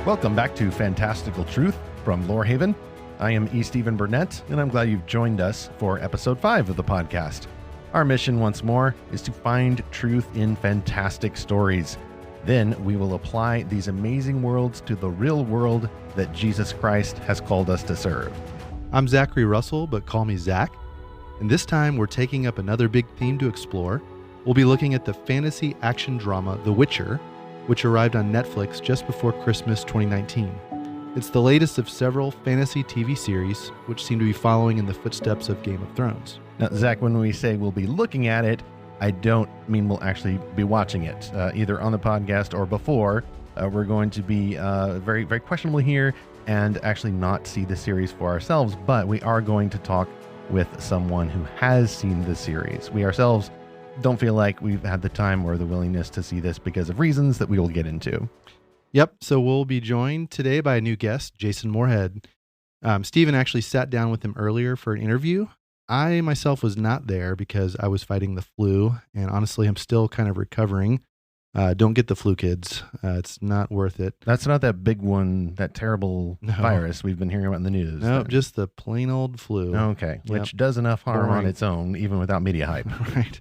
Welcome back to Fantastical Truth from Lorehaven. I am E. Stephen Burnett, and I'm glad you've joined us for episode 5 of the podcast. Our mission, once more, is to find truth in fantastic stories. Then we will apply these amazing worlds to the real world that Jesus Christ has called us to serve. I'm Zackary Russell, but call me Zach. And this time we're taking up another big theme to explore. We'll be looking at the fantasy action drama The Witcher, which arrived on Netflix just before Christmas 2019. It's the latest of several fantasy TV series, which seem to be following in the footsteps of Game of Thrones. Now, Zach, when we say we'll be looking at it, I don't mean we'll actually be watching it, either on the podcast or before. We're going to be very, very questionable here and actually not see the series for ourselves, but we are going to talk with someone who has seen the series. We ourselves don't feel like we've had the time or the willingness to see this because of reasons that we will get into. Yep, so we'll be joined today by a new guest, Jason Morehead. Stephen actually sat down with him earlier for an interview. I myself was not there because I was fighting the flu, and honestly, I'm still kind of recovering. Don't get the flu, kids. It's not worth it. That's not that big one, that terrible virus we've been hearing about in the news. No, just the plain old flu. Okay, which does enough harm on its own, even without media hype. Right.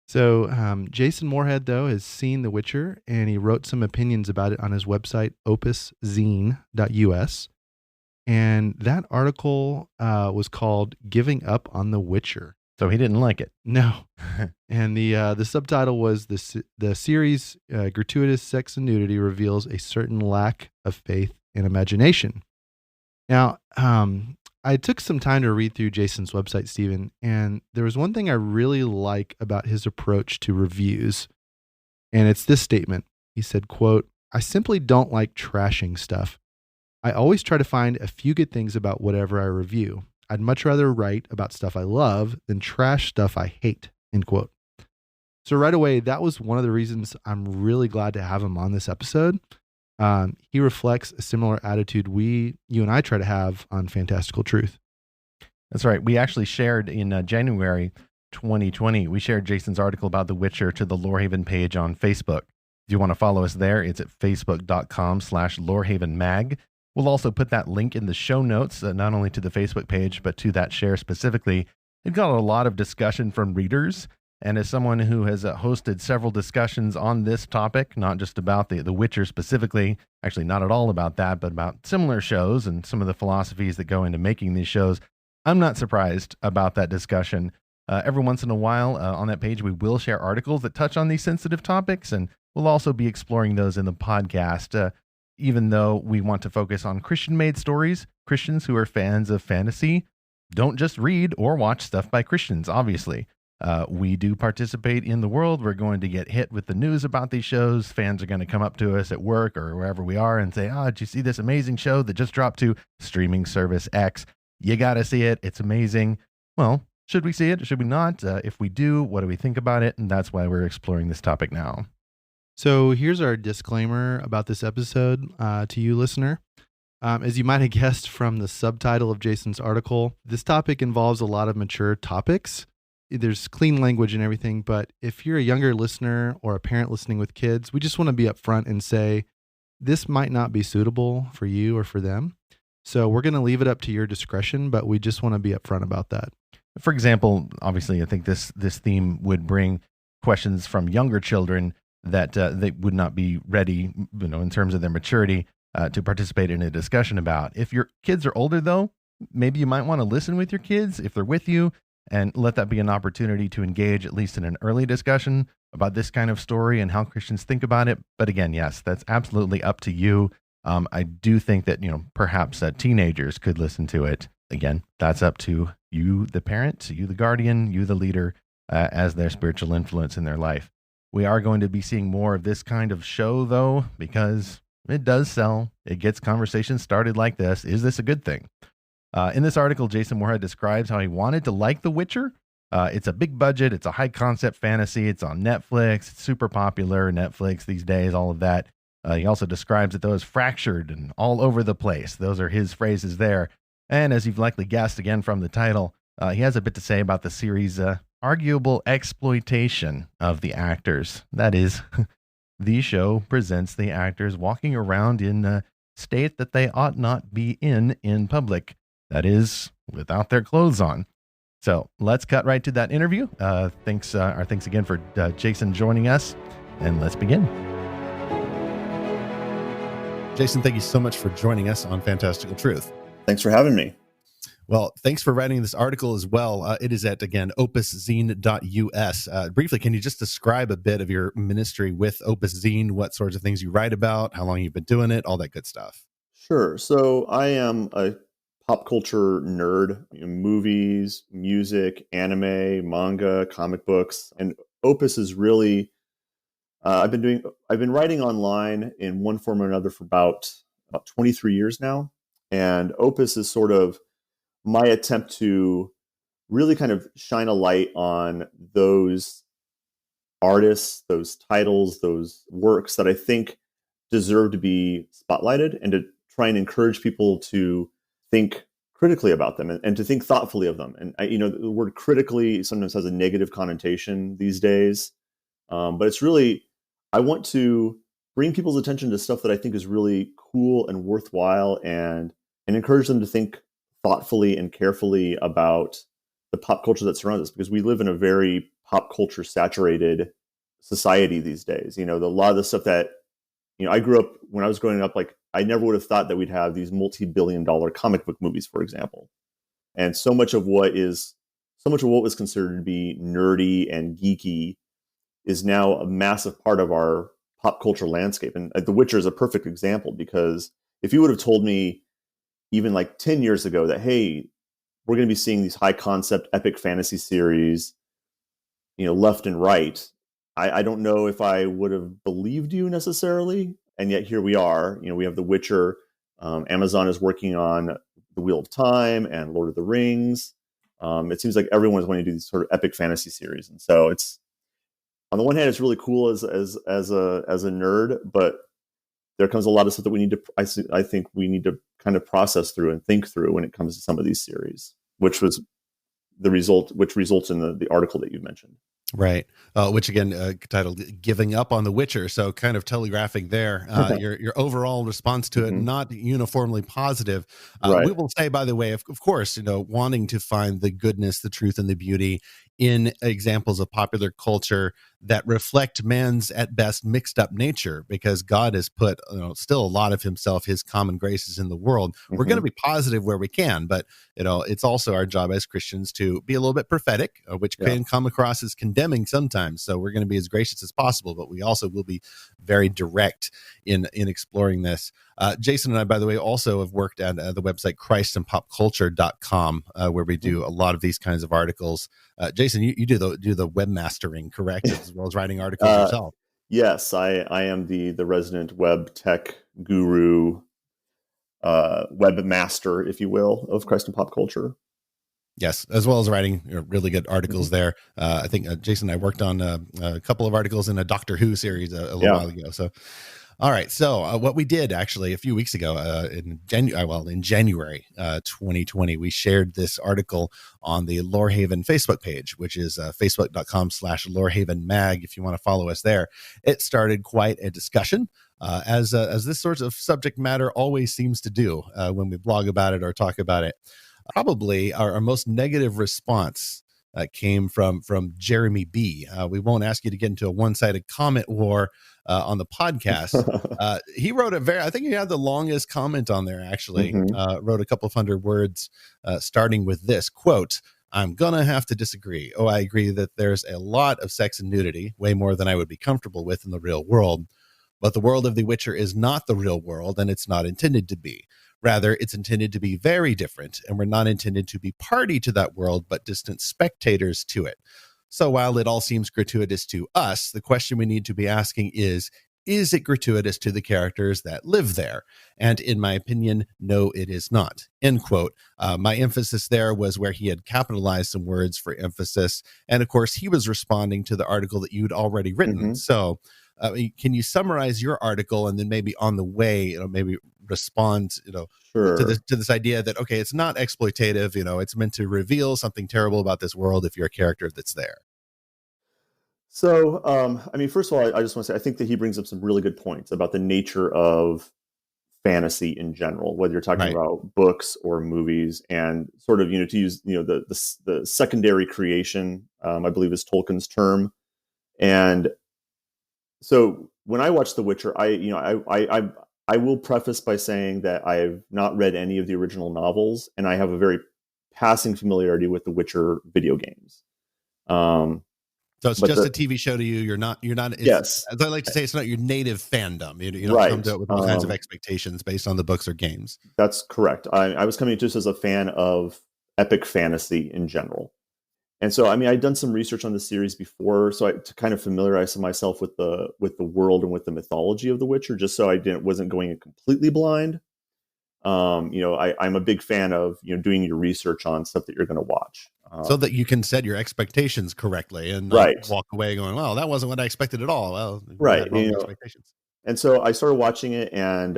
So Jason Morehead, though, has seen The Witcher, and he wrote some opinions about it on his website, OpusZine.us. And that article was called Giving Up on The Witcher. So he didn't like it. No. And the subtitle was the series gratuitous sex and nudity reveals a certain lack of faith and imagination. Now, I took some time to read through Jason's website, Stephen, and there was one thing I really like about his approach to reviews, and it's this statement. He said, quote, "I simply don't like trashing stuff. I always try to find a few good things about whatever I review. I'd much rather write about stuff I love than trash stuff I hate," end quote. So right away, that was one of the reasons I'm really glad to have him on this episode. He reflects a similar attitude you and I try to have on Fantastical Truth. That's right. We actually shared in January 2020, we shared Jason's article about The Witcher to the Lorehaven page on Facebook. If you want to follow us there, it's at facebook.com/LorehavenMag. We'll also put that link in the show notes, not only to the Facebook page, but to that share specifically. It got a lot of discussion from readers. And as someone who has hosted several discussions on this topic, not just about the Witcher specifically, actually not at all about that, but about similar shows and some of the philosophies that go into making these shows, I'm not surprised about that discussion. Every once in a while on that page, we will share articles that touch on these sensitive topics, and we'll also be exploring those in the podcast. Even though we want to focus on Christian-made stories, Christians who are fans of fantasy don't just read or watch stuff by Christians, obviously. We do participate in the world. We're going to get hit with the news about these shows. Fans are going to come up to us at work or wherever we are and say, did you see this amazing show that just dropped to streaming service X? You got to see it. It's amazing. Well, should we see it? Should we not? If we do, what do we think about it? And that's why we're exploring this topic now. So here's our disclaimer about this episode to you, listener. As you might have guessed from the subtitle of Jason's article, this topic involves a lot of mature topics. There's clean language and everything, but if you're a younger listener or a parent listening with kids, we just want to be upfront and say this might not be suitable for you or for them. So we're going to leave it up to your discretion, but we just want to be upfront about that. For example, obviously, I think this theme would bring questions from younger children that they would not be ready, in terms of their maturity, to participate in a discussion about. If your kids are older, though, maybe you might want to listen with your kids if they're with you, and let that be an opportunity to engage, at least in an early discussion, about this kind of story and how Christians think about it. But again, yes, that's absolutely up to you. I do think that, perhaps teenagers could listen to it. Again, that's up to you, the parent, you, the guardian, you, the leader, as their spiritual influence in their life. We are going to be seeing more of this kind of show, though, because it does sell. It gets conversations started like this. Is this a good thing? In this article, Jason Morehead describes how he wanted to like The Witcher. It's a big budget. It's a high concept fantasy. It's on Netflix. It's super popular. Netflix these days, all of that. He also describes it, though, as fractured and all over the place. Those are his phrases there. And as you've likely guessed, again, from the title, he has a bit to say about the series' arguable exploitation of the actors. That is, the show presents the actors walking around in state that they ought not be in public. That is, without their clothes on. So let's cut right to that interview. Thanks again for Jason joining us, and let's begin. Jason, thank you so much for joining us on Fantastical Truth. Thanks for having me. Well, thanks for writing this article as well. It is at, again, OpusZine.us. Briefly, can you just describe a bit of your ministry with OpusZine, what sorts of things you write about, how long you've been doing it, all that good stuff? Sure. So I am a pop culture nerd, movies, music, anime, manga, comic books. And Opus is really, I've been writing online in one form or another for about 23 years now. And Opus is sort of my attempt to really kind of shine a light on those artists, those titles, those works that I think deserve to be spotlighted, and to try and encourage people to think critically about them and to think thoughtfully of them. And the word critically sometimes has a negative connotation these days, but it's really, I want to bring people's attention to stuff that I think is really cool and worthwhile, and encourage them to think thoughtfully and carefully about the pop culture that surrounds us, because we live in a very pop culture saturated society these days. A lot of the stuff that, I grew up, when I was growing up, like, I never would have thought that we'd have these multi-billion-dollar comic book movies, for example. And so much of what was considered to be nerdy and geeky is now a massive part of our pop culture landscape. And The Witcher is a perfect example, because if you would have told me even like 10 years ago that, hey, we're going to be seeing these high concept epic fantasy series, left and right, I don't know if I would have believed you necessarily. And yet here we are. We have The Witcher. Amazon is working on The Wheel of Time and Lord of the Rings. It seems like everyone is wanting to do these sort of epic fantasy series. And so it's, on the one hand, it's really cool as a nerd, but there comes a lot of stuff that we need to, I think we need to kind of process through and think through when it comes to some of these series, which results in the article that you mentioned. Right. Which again, titled "Giving Up on The Witcher." So kind of telegraphing there your overall response to it, not uniformly positive. Right. We will say, by the way, of course, wanting to find the goodness, the truth, and the beauty in examples of popular culture that reflect man's at best mixed up nature, because God has put still a lot of himself, his common graces in the world. We're going to be positive where we can, but it's also our job as Christians to be a little bit prophetic, which can come across as condemning sometimes. So we're going to be as gracious as possible, but we also will be very direct in exploring this. Jason and I, by the way, also have worked at the website christandpopculture.com, where we do a lot of these kinds of articles. Jason, you do the webmastering, correct? As well as writing articles yourself. Yes, I am the resident web tech guru, webmaster, if you will, of Christ and Pop Culture. Yes, as well as writing really good articles there. I think Jason and I worked on a couple of articles in a Doctor Who series a little while ago. So, all right. So what we did actually a few weeks ago in January 2020, we shared this article on the Lorehaven Facebook page, which is facebook.com/Lorehaven Mag. If you want to follow us there, it started quite a discussion. As this sort of subject matter always seems to do when we blog about it or talk about it. Probably our most negative response came from Jeremy B. We won't ask you to get into a one-sided comment war on the podcast. He wrote I think he had the longest comment on there, actually. Wrote a couple of hundred words, starting with this quote: "I'm gonna have to disagree. I agree that there's a lot of sex and nudity, way more than I would be comfortable with in the real world. But the world of The Witcher is not the real world, and it's not intended to be. Rather, it's intended to be very different, and we're not intended to be party to that world, but distant spectators to it. So while it all seems gratuitous to us, the question we need to be asking is it gratuitous to the characters that live there? And in my opinion, no, it is not." End quote. My emphasis there was where he had capitalized some words for emphasis. And of course, he was responding to the article that you'd already written. So can you summarize your article, and then maybe on the way, maybe respond, Sure. to this idea that, okay, it's not exploitative, it's meant to reveal something terrible about this world if you're a character that's there. So, first of all, I just want to say, I think that he brings up some really good points about the nature of fantasy in general, whether you're talking Right. about books or movies, and sort of, to use, the secondary creation, I believe is Tolkien's term. And so when I watch The Witcher, I will preface by saying that I've not read any of the original novels, and I have a very passing familiarity with The Witcher video games. So it's But just a TV show to you. You're not, yes, as I like to say, it's not your native fandom. You don't come right. to it with all kinds of expectations based on the books or games. That's correct. I was coming just as a fan of epic fantasy in general. And so, I'd done some research on the series before, to kind of familiarize myself with the world and with the mythology of The Witcher, just so I wasn't going in completely blind. I'm a big fan of doing your research on stuff that you're going to watch, so that you can set your expectations correctly and not right. walk away going, "Well, that wasn't what I expected at all." Well, Right. had wrong expectations. And so I started watching it, and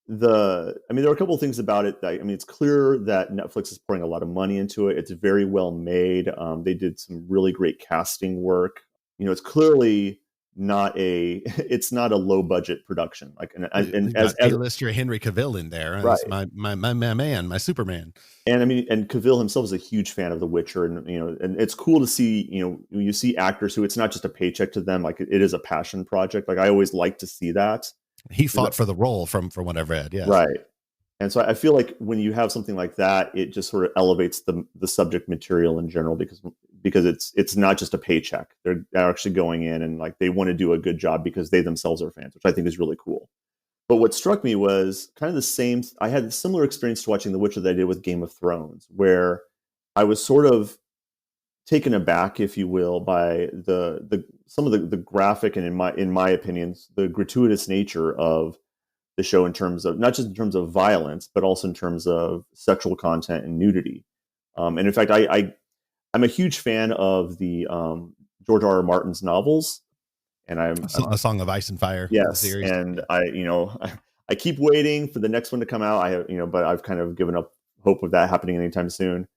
there are a couple of things about it that, it's clear that Netflix is pouring a lot of money into it. It's very well made. They did some really great casting work. It's clearly it's not a low budget production. And as A-lister Henry Cavill in there, right. my man, my Superman. And and Cavill himself is a huge fan of The Witcher, and and it's cool to see, you see actors who it's not just a paycheck to them, like it is a passion project. Like I always like to see that. He fought for the role from what I've read. Yes. Right. And so I feel like when you have something like that, it just sort of elevates the subject material in general, because it's not just a paycheck. They're actually going in and like they want to do a good job because they themselves are fans, which I think is really cool. But what struck me was kind of the same. I had a similar experience to watching The Witcher that I did with Game of Thrones, where I was sort of taken aback, if you will, by some of the graphic and in my opinions, the gratuitous nature of the show, in terms of not just in terms of violence, but also in terms of sexual content and nudity. And in fact, I'm a huge fan of the George R.R. Martin's novels. And I'm A Song of Ice and Fire. Yes, Series. and I keep waiting for the next one to come out. But I've kind of given up hope of that happening anytime soon.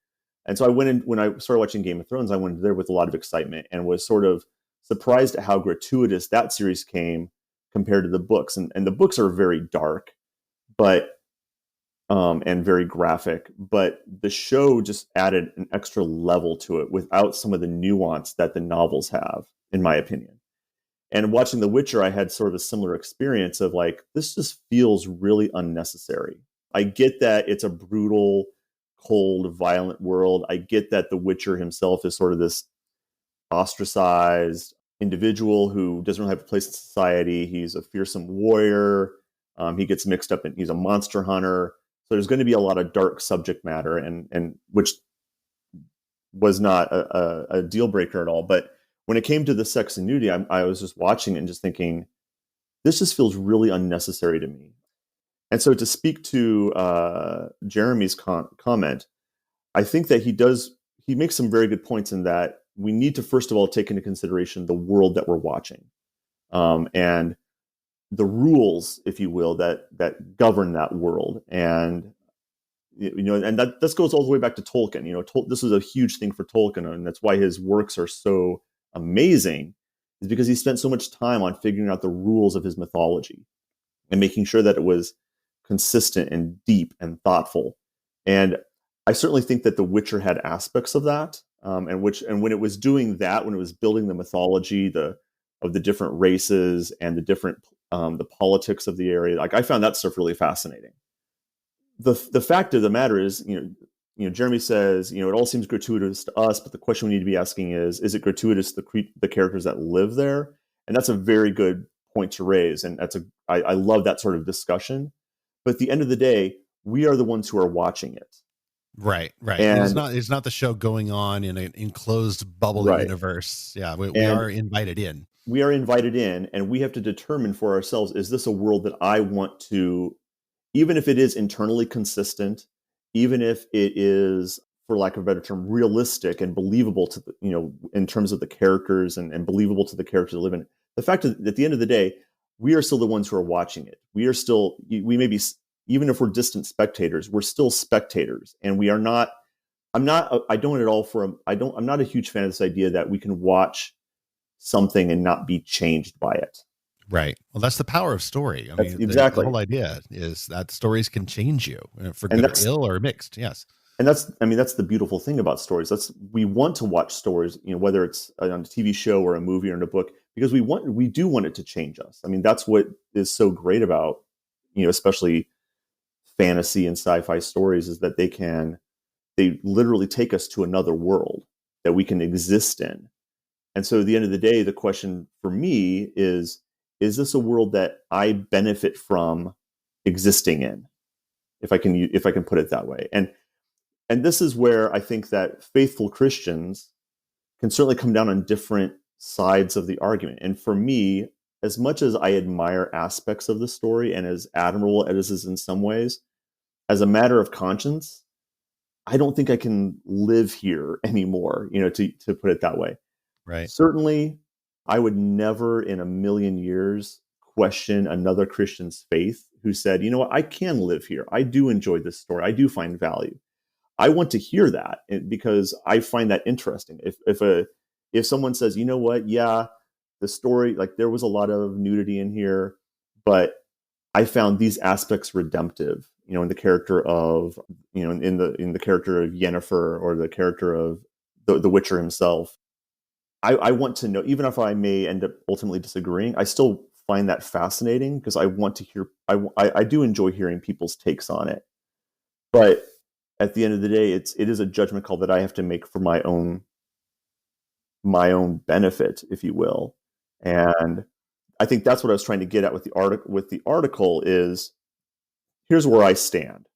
And so I went in, when I started watching Game of Thrones, I went there with a lot of excitement and was sort of surprised at how gratuitous that series came compared to the books. And the books are very dark, but and very graphic. But the show just added an extra level to it without some of the nuance that the novels have, in my opinion. And watching The Witcher, I had sort of a similar experience of like, this just feels really unnecessary. I get that it's a brutal, cold, violent world. I get that The Witcher himself is sort of this ostracized individual who doesn't really have a place in society. He's a fearsome warrior. He gets mixed up in, he's a monster hunter. So there's going to be a lot of dark subject matter, and which was not a deal breaker at all. But when it came to the sex and nudity, I was just watching it and just thinking, this just feels really unnecessary to me. And so to speak to Jeremy's comment, I think that he makes some very good points in that we need to, first of all, take into consideration the world that we're watching, and the rules, if you will, that govern that world. And and that this goes all the way back to Tolkien. This was a huge thing for Tolkien, and that's why his works are so amazing, is because he spent so much time on figuring out the rules of his mythology and making sure that it was consistent and deep and thoughtful. And I certainly think that The Witcher had aspects of that, and when it was doing that, when it was building the mythology of the different races and the different the politics of the area, like I found that stuff really fascinating. The fact of the matter is, Jeremy says, it all seems gratuitous to us, but the question we need to be asking is it gratuitous to the characters that live there? And that's a very good point to raise, and I love that sort of discussion. But at the end of the day, we are the ones who are watching it. Right. And It's not the show going on in an enclosed bubble universe. Yeah, we are invited in. We are invited in, and we have to determine for ourselves, is this a world that I want to, even if it is internally consistent, even if it is, for lack of a better term, realistic and believable to in terms of the characters and believable to the characters that live in it. The fact that at the end of the day, we are still the ones who are watching it. We may be, even if we're distant spectators, we're still spectators, and we are not. I'm not a huge fan of this idea that we can watch something and not be changed by it. Right. Well, that's the power of story. I That's mean, the exactly. whole idea is that stories can change you for And good or that's ill or mixed. Yes. and that's I mean that's the beautiful thing about stories. That's we want to watch stories, whether it's on a TV show or a movie or in a book, because we do want it to change us. I mean, that's what is so great about, especially fantasy and sci-fi stories, is that they literally take us to another world that we can exist in. And so at the end of the day, the question for me is this a world that I benefit from existing in? If I can put it that way. And this is where I think that faithful Christians can certainly come down on different sides of the argument. And for me, as much as I admire aspects of the story and as admirable as it is in some ways, as a matter of conscience, I don't think I can live here anymore, to put it that way. Right. Certainly, I would never in a million years question another Christian's faith who said, you know what, I can live here. I do enjoy this story. I do find value. I want to hear that because I find that interesting. If someone says, you know what, yeah, the story, like there was a lot of nudity in here, but I found these aspects redemptive, in the character of, in the character of Yennefer or the character of the Witcher himself. I want to know, even if I may end up ultimately disagreeing, I still find that fascinating because I want to hear. I do enjoy hearing people's takes on it, but at the end of the day, it is a judgment call that I have to make for my own benefit, if you will. And I think that's what I was trying to get at with the article. Is here's where I stand.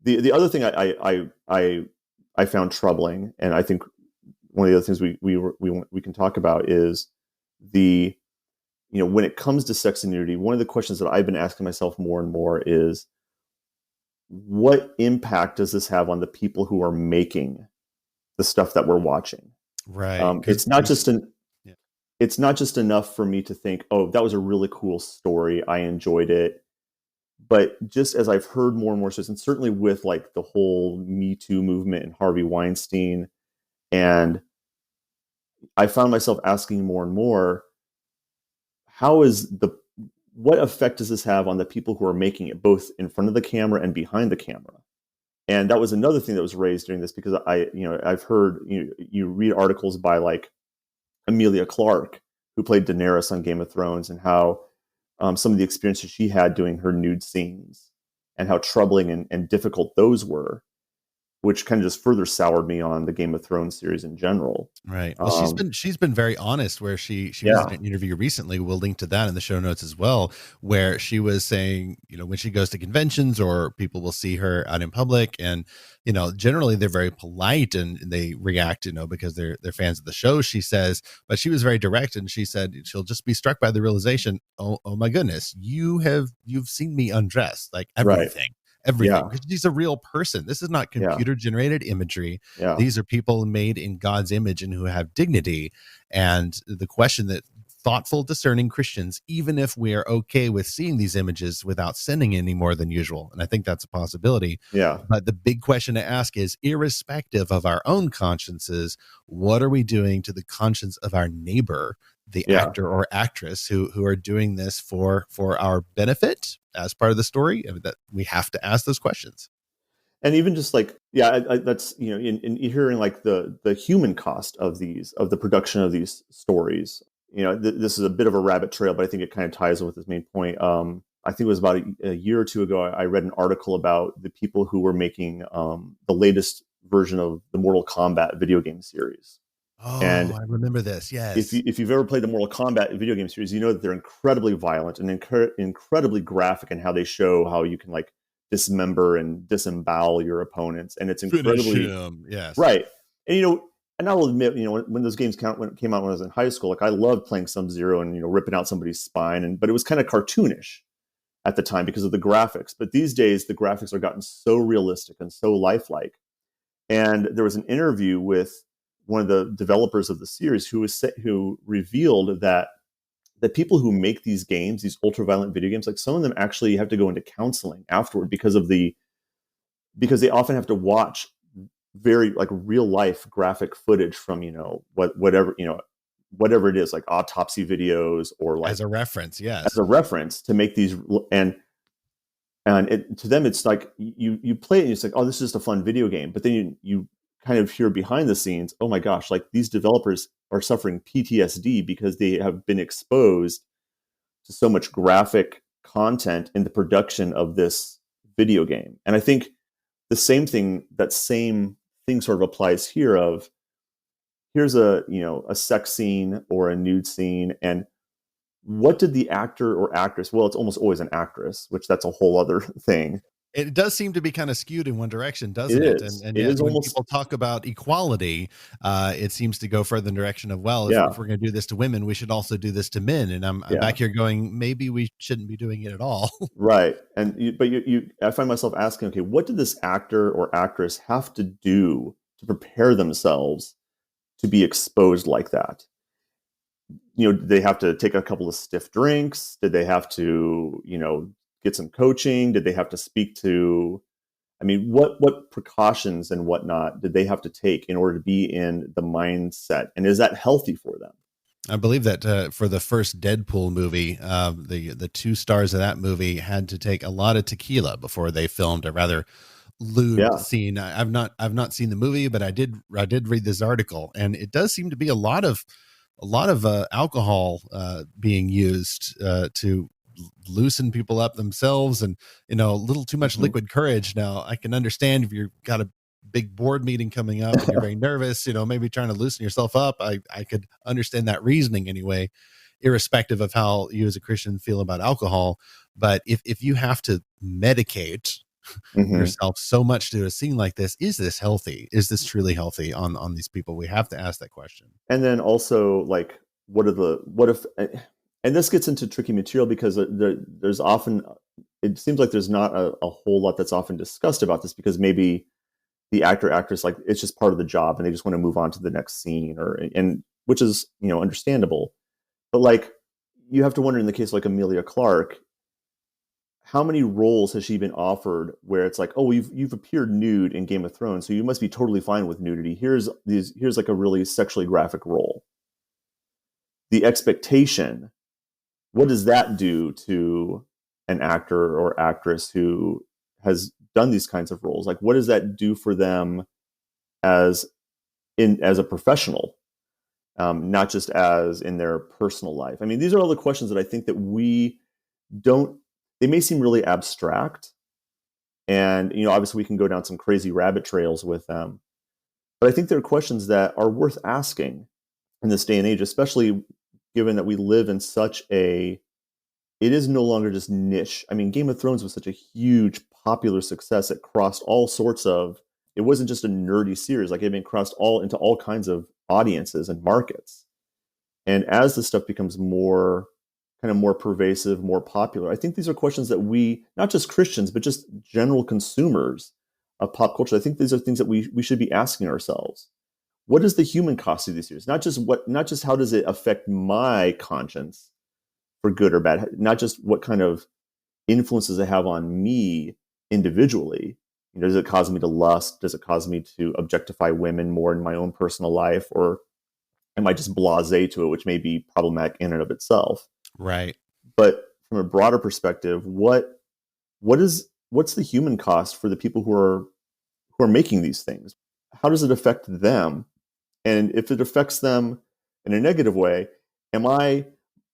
The other thing I found troubling, and I think one of the other things we can talk about is when it comes to sex and nudity, one of the questions that I've been asking myself more and more is, what impact does this have on the people who are making the stuff that we're watching? Right. It's not just enough for me to think, oh, that was a really cool story, I enjoyed it. But just as I've heard more and more stories, and certainly with like the whole Me Too movement and Harvey Weinstein, and I found myself asking more and more, what effect does this have on the people who are making it, both in front of the camera and behind the camera? And that was another thing that was raised during this, because I've heard, you read articles by like Emilia Clarke, who played Daenerys on Game of Thrones, and how some of the experiences she had doing her nude scenes and how troubling and difficult those were, which kind of just further soured me on the Game of Thrones series in general. Right. Well, she's been very honest, where she was in an interview recently. We'll link to that in the show notes as well, where she was saying, when she goes to conventions or people will see her out in public, and generally they're very polite and they react, because they're fans of the show, she says, but she was very direct, and she said she'll just be struck by the realization, oh my goodness, you've seen me undressed, like everything. Everything, because she's a real person. This is not computer generated imagery. These are people made in God's image and who have dignity. And the question that thoughtful, discerning Christians, even if we are okay with seeing these images without sinning any more than usual, and I think that's a possibility. But the big question to ask is, irrespective of our own consciences, what are we doing to the conscience of our neighbor, the actor or actress who are doing this for our benefit as part of the story? I mean, that we have to ask those questions. And even just like, that's, in hearing like the human cost of the production of these stories, this is a bit of a rabbit trail, but I think it kind of ties in with this main point. I think it was about a year or two ago, I read an article about the people who were making the latest version of the Mortal Kombat video game series. Oh, and I remember this. Yes. If you've ever played the Mortal Kombat video game series, you know that they're incredibly violent and incredibly graphic in how they show how you can like dismember and disembowel your opponents, and it's incredibly yes, right. And I'll admit, when those games came out when I was in high school, like I loved playing Sub-Zero and ripping out somebody's spine, but it was kind of cartoonish at the time because of the graphics. But these days, the graphics are gotten so realistic and so lifelike. And there was an interview with one of the developers of the series who revealed that the people who make these games, these ultra-violent video games, like some of them actually have to go into counseling afterward because they often have to watch very like real life graphic footage from whatever whatever it is, like autopsy videos or like As a reference, as yes. a reference to make these. And to them, it's like you play it and it's like, oh, this is just a fun video game. But then you kind of hear behind the scenes, oh my gosh, like these developers are suffering PTSD because they have been exposed to so much graphic content in the production of this video game. And I think that same thing sort of applies here of here's a sex scene or a nude scene, and what did the actor or actress, well, it's almost always an actress, which that's a whole other thing. It does seem to be kind of skewed in one direction, doesn't It it? is. And It yet is when almost, people talk about equality, it seems to go further in the direction of, well, yeah, if we're going to do this to women, we should also do this to men. And I'm yeah, back here going, maybe we shouldn't be doing it at all. right. And I find myself asking, okay, what did this actor or actress have to do to prepare themselves to be exposed like that? Did they have to take a couple of stiff drinks? Did they have to, get some coaching? Did they have to speak to, I mean, what precautions and whatnot did they have to take in order to be in the mindset? And is that healthy for them? I believe that for the first Deadpool movie, the two stars of that movie had to take a lot of tequila before they filmed a rather lewd Yeah. scene. I've not seen the movie, but I did read this article, and it does seem to be a lot of alcohol being used to loosen people up themselves, and a little too much liquid courage. Now I can understand if you've got a big board meeting coming up and you're very nervous, maybe trying to loosen yourself up. I could understand that reasoning anyway, irrespective of how you as a Christian feel about alcohol. But if you have to medicate yourself so much to a scene like this, is this healthy? Is this truly healthy on these people? We have to ask that question. And then also, like, what if, and this gets into tricky material because there's often, it seems like there's not a whole lot that's often discussed about this, because maybe the actor actress, like, it's just part of the job and they just want to move on to the next scene, and which is understandable. But like, you have to wonder, in the case of like Emilia Clarke, how many roles has she been offered where it's like, oh, you've appeared nude in Game of Thrones, so you must be totally fine with nudity. Here's like a really sexually graphic role. The expectation, what does that do to an actor or actress who has done these kinds of roles? Like, what does that do for them as a professional, not just as in their personal life? I mean, these are all the questions that I think that we don't. They may seem really abstract, and obviously we can go down some crazy rabbit trails with them. But I think there are questions that are worth asking in this day and age, especially given that we live in such it is no longer just niche. I mean, Game of Thrones was such a huge popular success. It crossed all sorts of, it wasn't just a nerdy series, like it had been crossed into all kinds of audiences and markets. And as this stuff becomes more pervasive, more popular, I think these are questions that we, not just Christians, but just general consumers of pop culture, I think these are things that we should be asking ourselves. What is the human cost of these series? Not just how does it affect my conscience for good or bad, not just what kind of influences it have on me individually. Does it cause me to lust? Does it cause me to objectify women more in my own personal life? Or am I just blasé to it, which may be problematic in and of itself? Right. But from a broader perspective, what's the human cost for the people who are making these things? How does it affect them? And if it affects them in a negative way,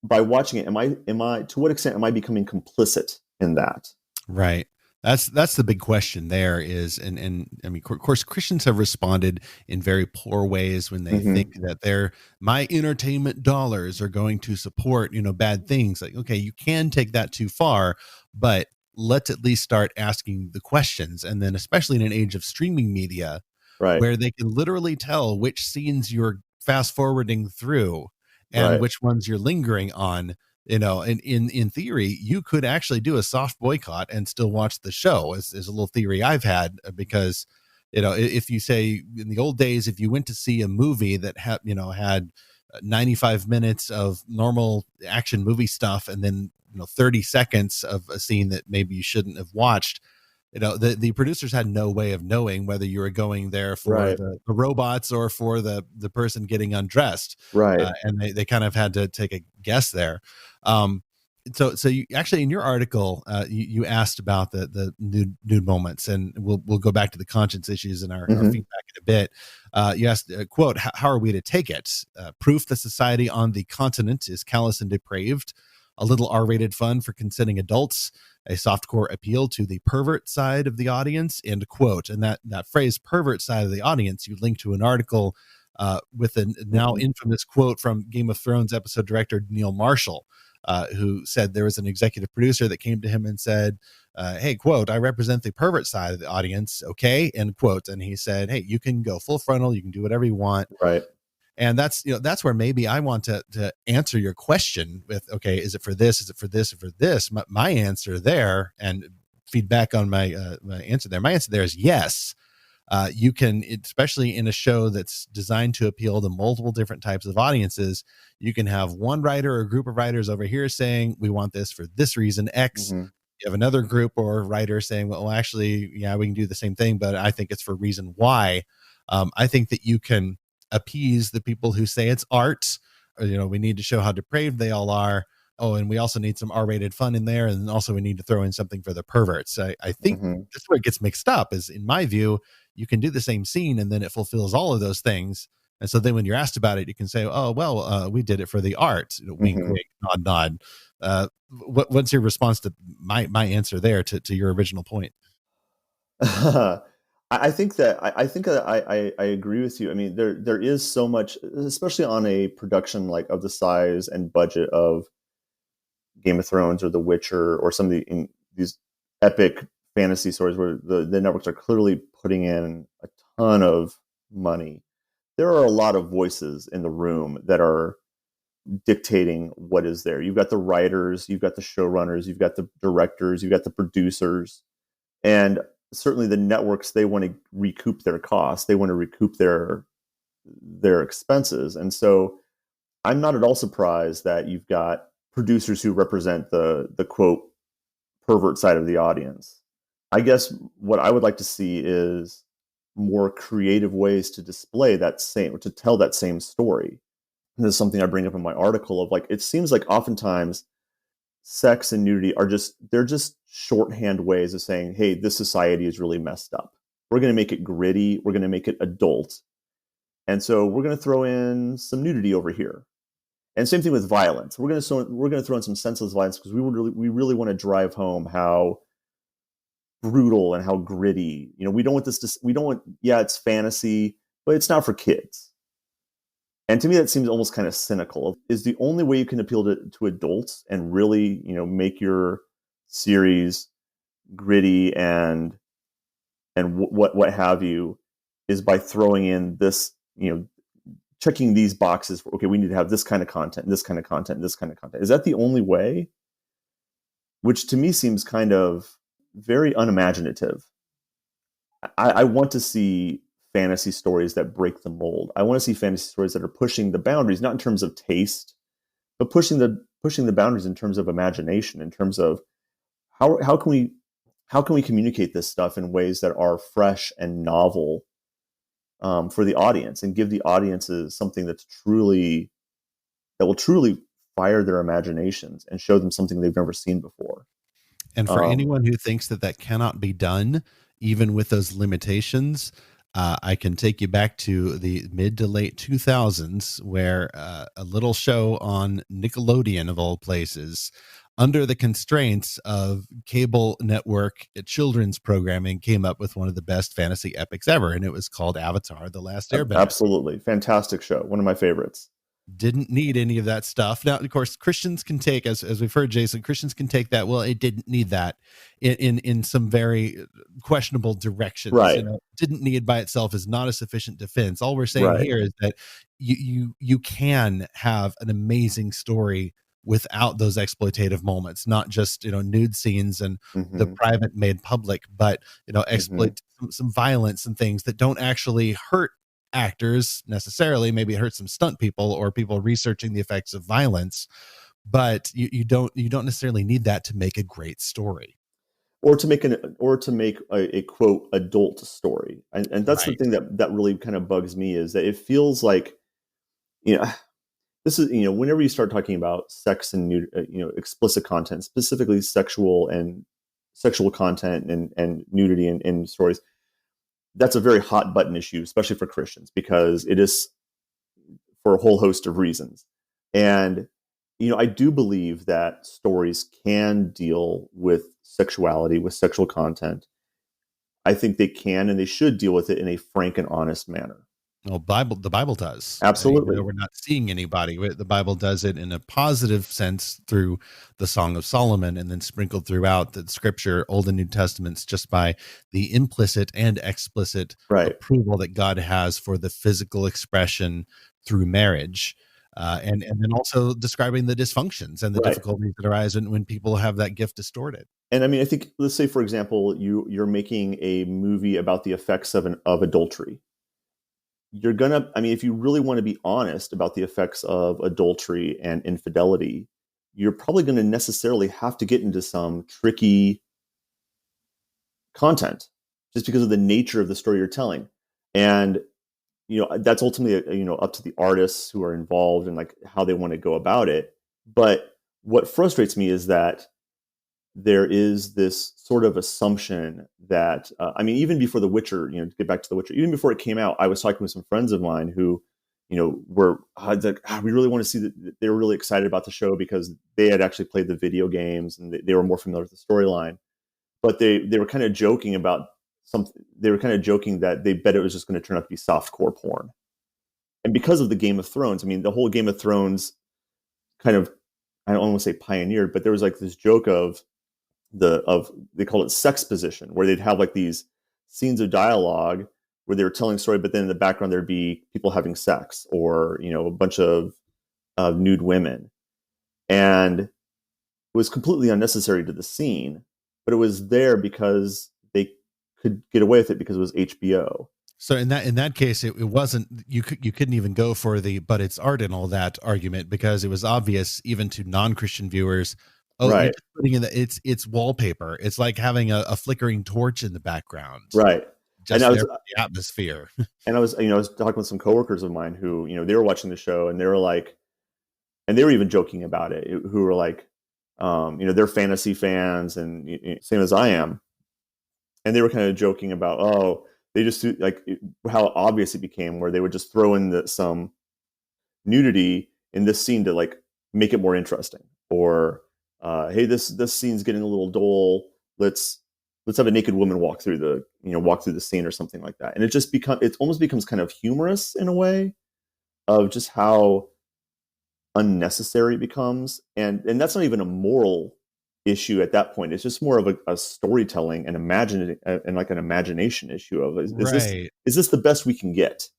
by watching it, am I to what extent am I becoming complicit in that? Right. That's the big question there is, and I mean, of course, Christians have responded in very poor ways when they think that my entertainment dollars are going to support, bad things. Like, okay, you can take that too far, but let's at least start asking the questions. And then, especially in an age of streaming media, Right. where they can literally tell which scenes you're fast forwarding through and Right. which ones you're lingering on. And in theory, you could actually do a soft boycott and still watch the show, is a little theory I've had, because, if you say in the old days, if you went to see a movie that had 95 minutes of normal action movie stuff, and then, 30 seconds of a scene that maybe you shouldn't have watched, the producers had no way of knowing whether you were going there for Right. the robots or for the person getting undressed. Right. And they kind of had to take a guess there. So you actually, in your article, you asked about the nude moments, and we'll go back to the conscience issues in our feedback in a bit. You asked, quote, how are we to take it? Proof that society on the continent is callous and depraved, a little R-rated fun for consenting adults, a softcore appeal to the pervert side of the audience, end quote. And that phrase, pervert side of the audience, you link to an article with a now infamous quote from Game of Thrones episode director Neil Marshall, who said there was an executive producer that came to him and said, hey, quote, I represent the pervert side of the audience, okay, end quote. And he said, hey, you can go full frontal, you can do whatever you want. Right. And that's where maybe I want to answer your question with, okay, is it for this? Is it for this? Or for this? My answer there, and feedback on my answer there. My answer there is yes. You can, especially in a show that's designed to appeal to multiple different types of audiences, you can have one writer or a group of writers over here saying, we want this for this reason, X. You have another group or writer saying, well, actually, yeah, we can do the same thing, but I think it's for reason Y. I think that you can appease the people who say it's art, or, we need to show how depraved they all are. Oh, and we also need some R-rated fun in there. And also we need to throw in something for the perverts. I think that's where it gets mixed up, is, in my view, you can do the same scene and then it fulfills all of those things. And so then when you're asked about it, you can say, oh, well, we did it for the art. Wink, wink, nod, nod. What's your response to my answer there to your original point? I think that I agree with you. I mean, there is so much, especially on a production like of the size and budget of Game of Thrones or The Witcher or some of these epic fantasy stories where the networks are clearly putting in a ton of money. There are a lot of voices in the room that are dictating what is there. You've got the writers, you've got the showrunners, you've got the directors, you've got the producers, and certainly the networks, they want to recoup their costs. They want to recoup their expenses. And so I'm not at all surprised that you've got producers who represent the quote pervert side of the audience. I guess what I would like to see is more creative ways to display to tell that same story. And this is something I bring up in my article of, like, it seems like oftentimes sex and nudity they're just shorthand ways of saying, hey, this society is really messed up. We're going to make it gritty. We're going to make it adult. And so we're going to throw in some nudity over here. And same thing with violence. We're going to throw in some senseless violence because we really want to drive home how brutal and how gritty. We don't want it's fantasy, but it's not for kids. And to me, that seems almost kind of cynical. Is the only way you can appeal to adults and really, make your series gritty and what have you, is by throwing in this, checking these boxes for, okay, we need to have this kind of content, this kind of content, this kind of content. Is that the only way? Which to me seems kind of very unimaginative. I want to see fantasy stories that break the mold. I want to see fantasy stories that are pushing the boundaries, not in terms of taste, but pushing the boundaries in terms of imagination, in terms of how can we communicate this stuff in ways that are fresh and novel for the audience, and give the audiences something that will truly fire their imaginations and show them something they've never seen before. And for anyone who thinks that cannot be done, even with those limitations, I can take you back to the mid to late 2000s, where a little show on Nickelodeon, of all places, under the constraints of cable network children's programming, came up with one of the best fantasy epics ever, and it was called Avatar: The Last Airbender. Absolutely. Fantastic show. One of my favorites. Didn't need any of that stuff. Now, of course, Christians can take, as we've heard, Jason, Christians can take that, well, it didn't need that in some very questionable directions. Right. Didn't need by itself is not a sufficient defense. All we're saying here is that you can have an amazing story without those exploitative moments, not just, nude scenes and the private made public, but, exploit some violence and things that don't actually hurt actors necessarily. Maybe it hurts some stunt people or people researching the effects of violence, but you don't necessarily need that to make a great story. or to make a quote adult story. And that's the Right. thing that really kind of bugs me, is that it feels like, you know, this is, whenever you start talking about sex and explicit content, specifically sexual content and nudity in stories, that's a very hot button issue, especially for Christians, because it is, for a whole host of reasons. And I do believe that stories can deal with sexuality, with sexual content. I think they can and they should deal with it in a frank and honest manner. Well, the Bible does. Even Absolutely. though we're not seeing anybody, the Bible does it in a positive sense through the Song of Solomon, and then sprinkled throughout the Scripture, Old and New Testaments, just by the implicit and explicit Right. approval that God has for the physical expression through marriage, and then also describing the dysfunctions and the Right. difficulties that arise when people have that gift distorted. And I mean, I think, let's say, for example, you're making a movie about the effects of adultery. If you really want to be honest about the effects of adultery and infidelity, you're probably going to necessarily have to get into some tricky content, just because of the nature of the story you're telling. And that's ultimately up to the artists who are involved and like how they want to go about it. But what frustrates me is that there is this sort of assumption that, even before The Witcher, to get back to The Witcher, even before it came out, I was talking with some friends of mine who, we really want to see that. They were really excited about the show because they had actually played the video games and they were more familiar with the storyline. But they were kind of joking about something. They were kind of joking that they bet it was just going to turn out to be softcore porn. And because of the Game of Thrones, the whole Game of Thrones kind of, I don't want to say pioneered, but there was like this joke of they called it sex position, where they'd have like these scenes of dialogue where they were telling a story, but then in the background there'd be people having sex, or a bunch of nude women, and it was completely unnecessary to the scene, but it was there because they could get away with it because it was HBO. So in that case, it wasn't, you couldn't even go for the "but it's art" and all that argument, because it was obvious even to non-Christian viewers. Oh, Right. You're just putting in it's wallpaper. It's like having a flickering torch in the background. Right. Just And there for the atmosphere. And I was talking with some coworkers of mine who, they were watching the show and they were like, and they were even joking about it, who were like, they're fantasy fans and same as I am. And they were kind of joking about, oh, they just do, like, how obvious it became, where they would just throw in some nudity in this scene to like make it more interesting, or hey, this scene's getting a little dull. Let's have a naked woman walk through the scene, or something like that. And it almost becomes kind of humorous in a way, of just how unnecessary it becomes. And that's not even a moral issue at that point. It's just more of a storytelling and an imagination issue of, is this the best we can get?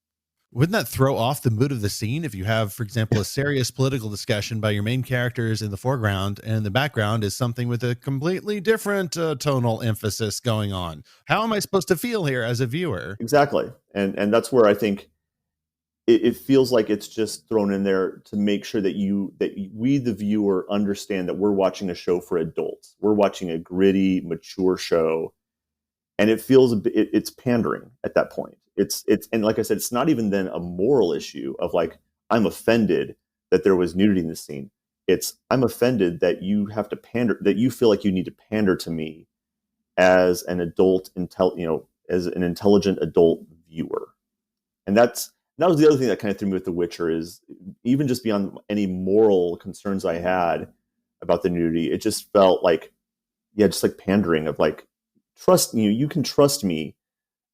Wouldn't that throw off the mood of the scene if you have, for example, a serious political discussion by your main characters in the foreground, and in the background is something with a completely different tonal emphasis going on? How am I supposed to feel here as a viewer? Exactly. And that's where I think it feels like it's just thrown in there to make sure that we, the viewer, understand that we're watching a show for adults. We're watching a gritty, mature show. And it feels it's pandering at that point. And like I said, it's not even then a moral issue of like, I'm offended that there was nudity in the scene. I'm offended that you have to pander, that you feel like you need to pander to me as an adult, as an intelligent adult viewer. And that was the other thing that kind of threw me with The Witcher, is even just beyond any moral concerns I had about the nudity, it just felt like, just like pandering, of like, you can trust me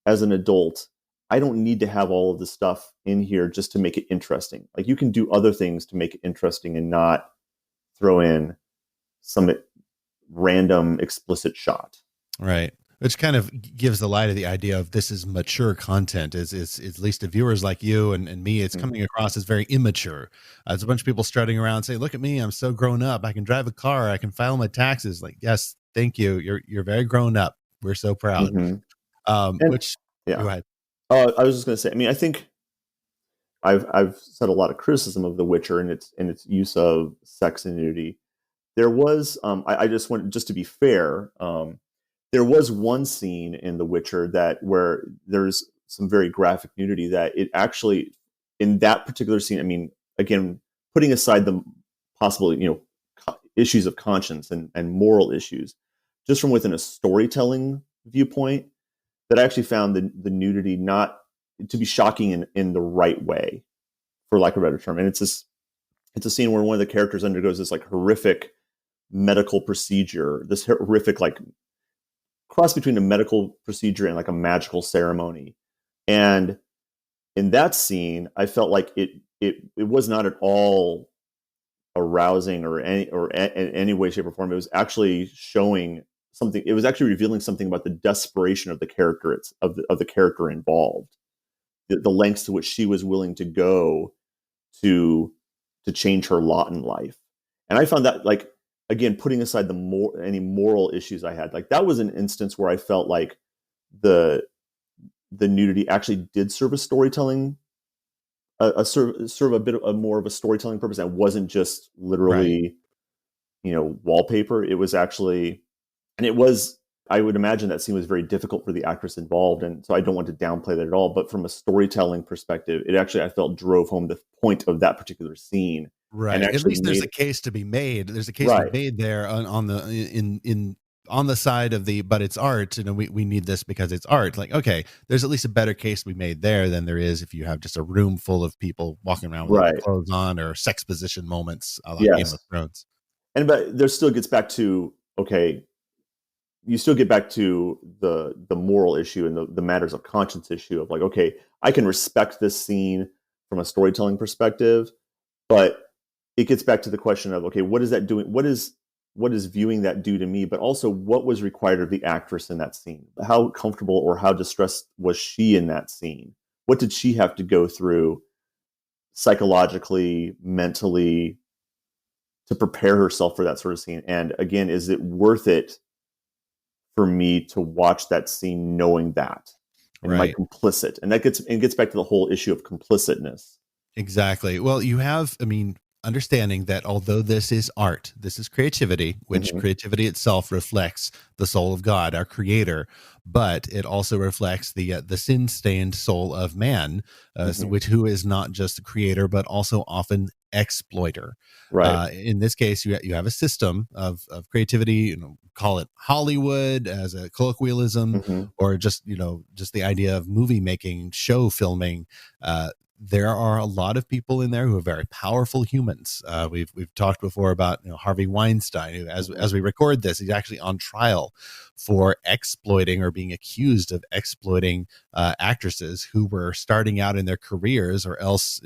as an adult. I don't need to have all of this stuff in here just to make it interesting. Like, you can do other things to make it interesting and not throw in some random explicit shot. Right. Which kind of gives the lie to the idea of this is mature content. Is at least to viewers like you and me, it's coming across as very immature. There's a bunch of people strutting around saying, "Look at me, I'm so grown up. I can drive a car. I can file my taxes." Like, yes, thank you. You're very grown up. We're so proud. Mm-hmm. Go ahead. I was just going to say, I think I've said a lot of criticism of The Witcher and its use of sex and nudity. There was, I just wanted, just to be fair, there was one scene in The Witcher where there's some very graphic nudity that it actually, in that particular scene, I mean, again, putting aside the possible, issues of conscience and moral issues, just from within a storytelling viewpoint, that I actually found the nudity not to be shocking in the right way, for lack of a better term. And it's a scene where one of the characters undergoes this like horrific medical procedure, this horrific like cross between a medical procedure and like a magical ceremony. And in that scene, I felt like it was not at all arousing or in any way, shape, or form. It was actually showing something. It was actually revealing something about the desperation of the character of the character involved, the lengths to which she was willing to go to change her lot in life. And I found that, like, again, putting aside any moral issues I had, like that was an instance where I felt like the nudity actually did serve a storytelling, serve a bit of more of a storytelling purpose. That wasn't just literally, wallpaper. It was actually, and it was, I would imagine that scene was very difficult for the actress involved. And so I don't want to downplay that at all, but from a storytelling perspective, it actually, I felt, drove home the point of that particular scene. Right. At least there's a case to be made. There's a case to be made there on the side of but it's art, and we need this because it's art. Like, okay, there's at least a better case to be made there than there is if you have just a room full of people walking around with their clothes on, or sex position moments like Game of Thrones. But there still gets back to, okay, you still get back to the moral issue and the matters of conscience issue of like, okay, I can respect this scene from a storytelling perspective, but it gets back to the question of, okay, what is that doing? What is viewing that do to me? But also, what was required of the actress in that scene? How comfortable or how distressed was she in that scene? What did she have to go through psychologically, mentally, to prepare herself for that sort of scene? And again, is it worth it for me to watch that scene knowing that? Am I complicit? And that gets back to the whole issue of complicitness. Exactly. Well, you have, understanding that although this is art, this is creativity, which creativity itself reflects the soul of God, our creator, but it also reflects the sin-stained soul of man, who is not just the creator, but also often exploiter. Right. In this case, you have a system of creativity, call it Hollywood as a colloquialism, or just the idea of movie making, show filming. There are a lot of people in there who are very powerful humans. We've talked before about Harvey Weinstein, who, as we record this, he's actually on trial for exploiting or being accused of exploiting actresses who were starting out in their careers, or else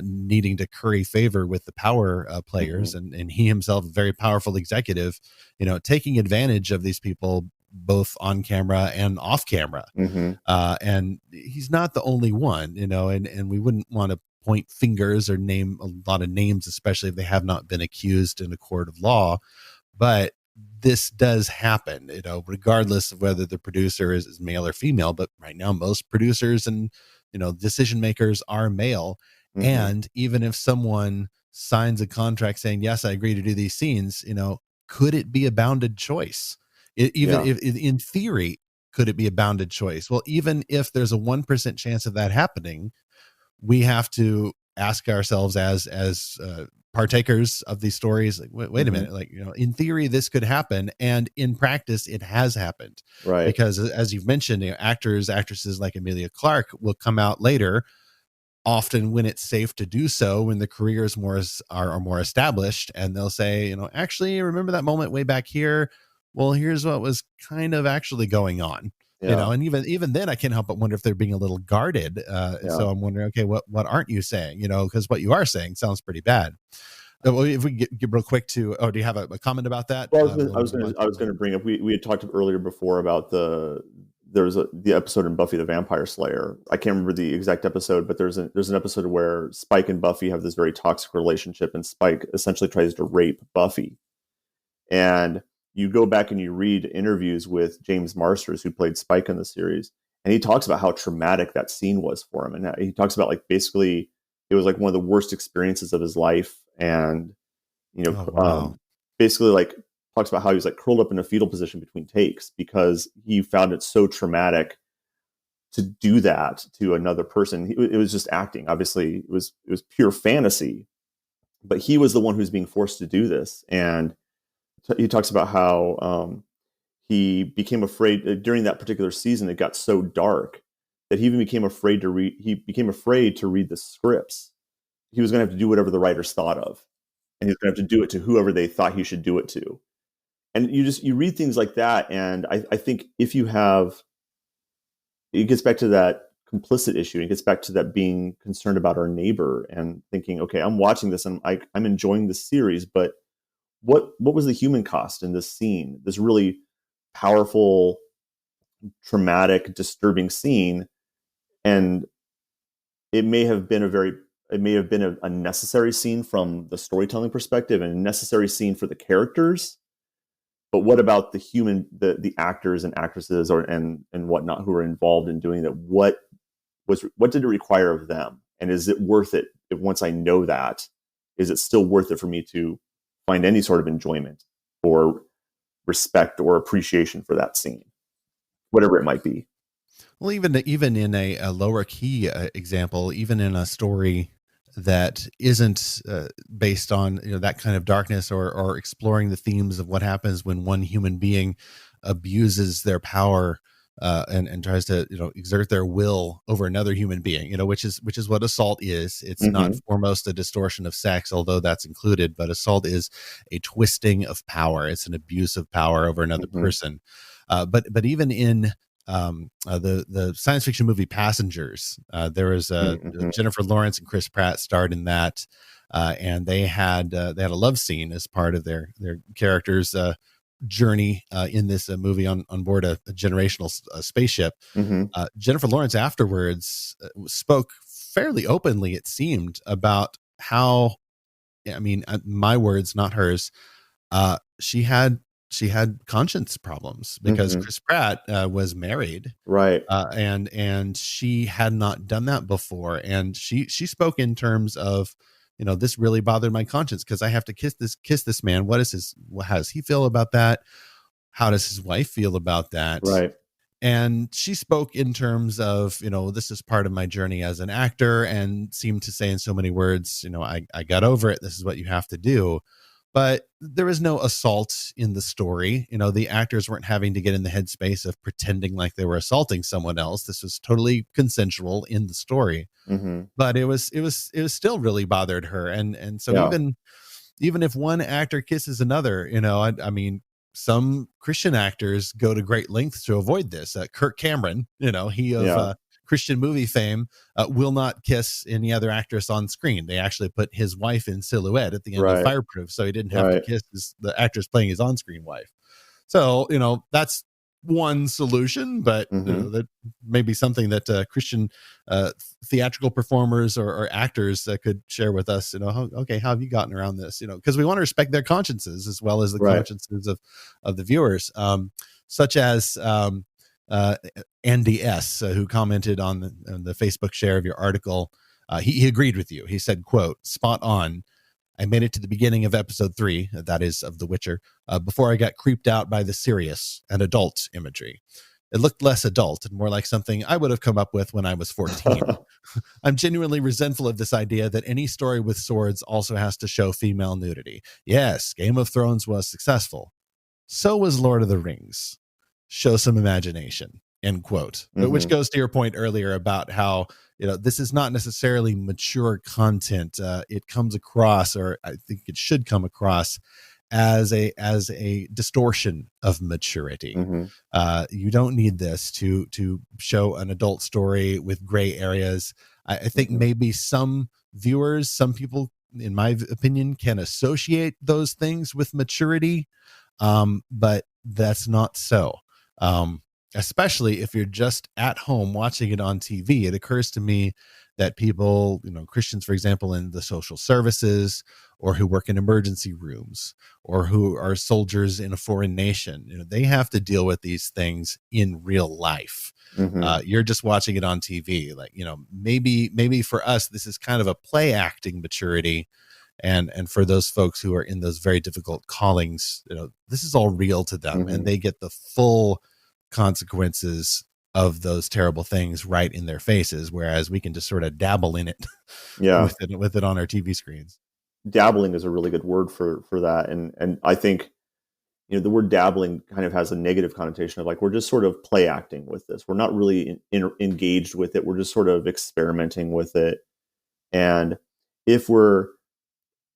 needing to curry favor with the power players, and he himself, a very powerful executive, taking advantage of these people both on camera and off camera. And he's not the only one, and we wouldn't want to point fingers or name a lot of names, especially if they have not been accused in a court of law. But this does happen, regardless of whether the producer is male or female. But right now, most producers and, decision makers are male. And even if someone signs a contract saying, yes, I agree to do these scenes, could it be a bounded choice? If in theory, could it be a bounded choice? Well, even if there's a 1% chance of that happening, we have to ask ourselves as partakers of these stories, like, wait a minute, like, in theory, this could happen. And in practice, it has happened. Right. Because as you've mentioned, actresses like Emilia Clarke will come out later, often when it's safe to do so, when the careers are more established, and they'll say, actually, remember that moment way back here? Well, here's what was kind of actually going on. And even then I can't help but wonder if they're being a little guarded. So I'm wondering, okay, what aren't you saying? Because what you are saying sounds pretty bad. If we get real quick to, do you have a comment about that? Well, I was going to bring up, we had talked earlier before about the episode in Buffy the Vampire Slayer. I can't remember the exact episode, but there's an episode where Spike and Buffy have this very toxic relationship, and Spike essentially tries to rape Buffy. And you go back and you read interviews with James Marsters, who played Spike in the series, and he talks about how traumatic that scene was for him. And he talks about, like, basically it was like one of the worst experiences of his life. And, basically, like, talks about how he was like curled up in a fetal position between takes because he found it so traumatic to do that to another person. It was just acting. Obviously, it was pure fantasy, but he was the one who's being forced to do this. And he talks about how he became afraid during that particular season. It got so dark that he even became afraid to read. He became afraid to read the scripts. He was going to have to do whatever the writers thought of, and he was going to have to do it to whoever they thought he should do it to. And you read things like that, and I think if you have, it gets back to that complicit issue. It gets back to that being concerned about our neighbor and thinking, okay, I'm watching this and I'm enjoying this series, but what was the human cost in this scene? This really powerful, traumatic, disturbing scene, and it may have been a necessary scene from the storytelling perspective and a necessary scene for the characters. But what about the the actors and actresses and whatnot who are involved in doing that? What did it require of them? And is it worth it? Once I know that, is it still worth it for me to find any sort of enjoyment or respect or appreciation for that scene, whatever it might be? Well, even in a lower key example, even in a story that isn't based on that kind of darkness or exploring the themes of what happens when one human being abuses their power and tries to exert their will over another human being, which is what assault is. It's not foremost a distortion of sex, although that's included, but assault is a twisting of power. It's an abuse of power over another person. But even in the science fiction movie Passengers, there was Jennifer Lawrence and Chris Pratt starred in that, and they had a love scene as part of their characters' journey in this movie on board a generational spaceship. Jennifer Lawrence afterwards spoke fairly openly, it seemed, about how, my words, not hers, she had conscience problems because Chris Pratt was married, right? And she had not done that before, and she spoke in terms of, this really bothered my conscience because I have to kiss this man. How does he feel about that? How does his wife feel about that? Right. And she spoke in terms of, this is part of my journey as an actor, and seemed to say in so many words, I got over it. This is what you have to do. But there is no assault in the story. The actors weren't having to get in the headspace of pretending like they were assaulting someone else. This was totally consensual in the story. But it was still really bothered her. And so even if one actor kisses another, some Christian actors go to great lengths to avoid this. Kirk Cameron, he of Christian movie fame, will not kiss any other actress on screen. They actually put his wife in silhouette at the end of Fireproof, so he didn't have to kiss the actress playing his on-screen wife. So, that's one solution, but that may be something that Christian theatrical performers or actors could share with us. How have you gotten around this? Because we want to respect their consciences as well as the consciences of the viewers, such as Andy S., who commented on the Facebook share of your article. He agreed with you. He said, quote, "Spot on. I made it to the beginning of episode 3, that is of The Witcher, before I got creeped out by the serious and adult imagery. It looked less adult and more like something I would have come up with when I was 14. I'm genuinely resentful of this idea that any story with swords also has to show female nudity. Yes, Game of Thrones was successful. So was Lord of the Rings. Show some imagination," end quote. Which goes to your point earlier about how, this is not necessarily mature content. It comes across, or I think it should come across, as a distortion of maturity. You don't need this to show an adult story with gray areas. I think maybe some viewers, some people, in my opinion, can associate those things with maturity, but that's not so. Especially if you're just at home watching it on TV. It occurs to me that people, Christians, for example, in the social services, or who work in emergency rooms, or who are soldiers in a foreign nation, they have to deal with these things in real life. You're just watching it on TV. Like, maybe for us, this is kind of a play acting maturity. And for those folks who are in those very difficult callings, this is all real to them, and they get the full consequences of those terrible things right in their faces, whereas we can just sort of dabble in it Yeah. with it on our TV screens. Dabbling is a really good word for that. And I think, the word dabbling kind of has a negative connotation of like, we're just sort of play acting with this. We're not really engaged with it. We're just sort of experimenting with it. And if we're,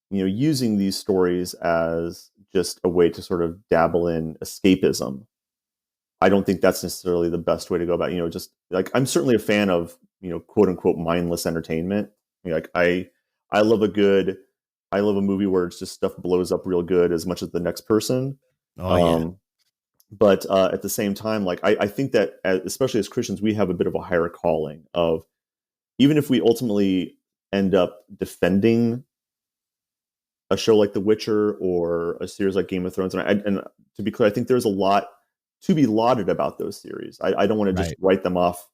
using these stories as just a way to sort of dabble in escapism, I don't think that's necessarily the best way to go about, just like, I'm certainly a fan of, quote unquote, mindless entertainment. Like I love a movie where it's just stuff blows up real good as much as the next person. Oh, yeah. But at the same time, like I think that especially as Christians, we have a bit of a higher calling of, even if we ultimately end up defending a show like The Witcher or a series like Game of Thrones, and to be clear, I think there's a lot to be lauded about those series. I don't want to just write them off,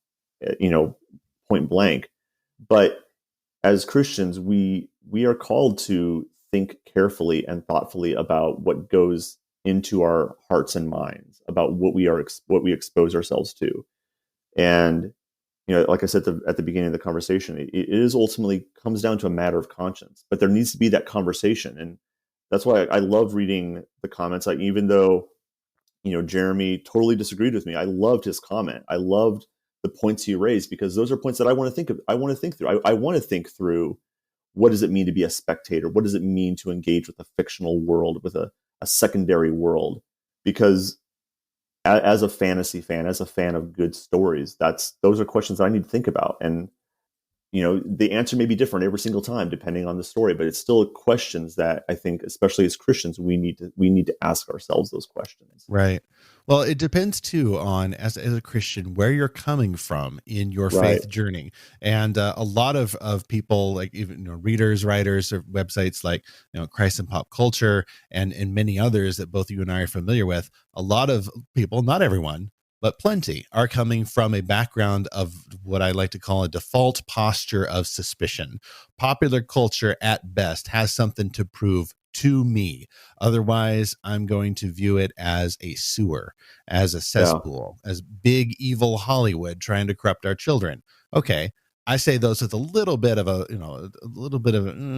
point blank. But as Christians, we are called to think carefully and thoughtfully about what goes into our hearts and minds, about what we expose ourselves to. And like I said at the beginning of the conversation, it is ultimately comes down to a matter of conscience, but there needs to be that conversation. And that's why I love reading the comments. Like, even though, Jeremy totally disagreed with me, I loved his comment. I loved the points he raised, because those are points that I want to think of. I want to think through. I want to think through, what does it mean to be a spectator? What does it mean to engage with a fictional world, with a secondary world? Because as a fantasy fan, as a fan of good stories, those are questions I need to think about. And, the answer may be different every single time depending on the story, but it's still questions that I think, especially as Christians, we need to ask ourselves those questions. Right. Well, it depends too on, as a Christian, where you're coming from in your faith journey. And a lot of people, like even readers, writers, or websites like Christ and Pop Culture, and many others that both you and I are familiar with. A lot of people, not everyone, but plenty, are coming from a background of what I like to call a default posture of suspicion. Popular culture at best has something to prove to me. Otherwise, I'm going to view it as a sewer, as a cesspool, as big evil Hollywood trying to corrupt our children. Okay, I say those with a little bit of a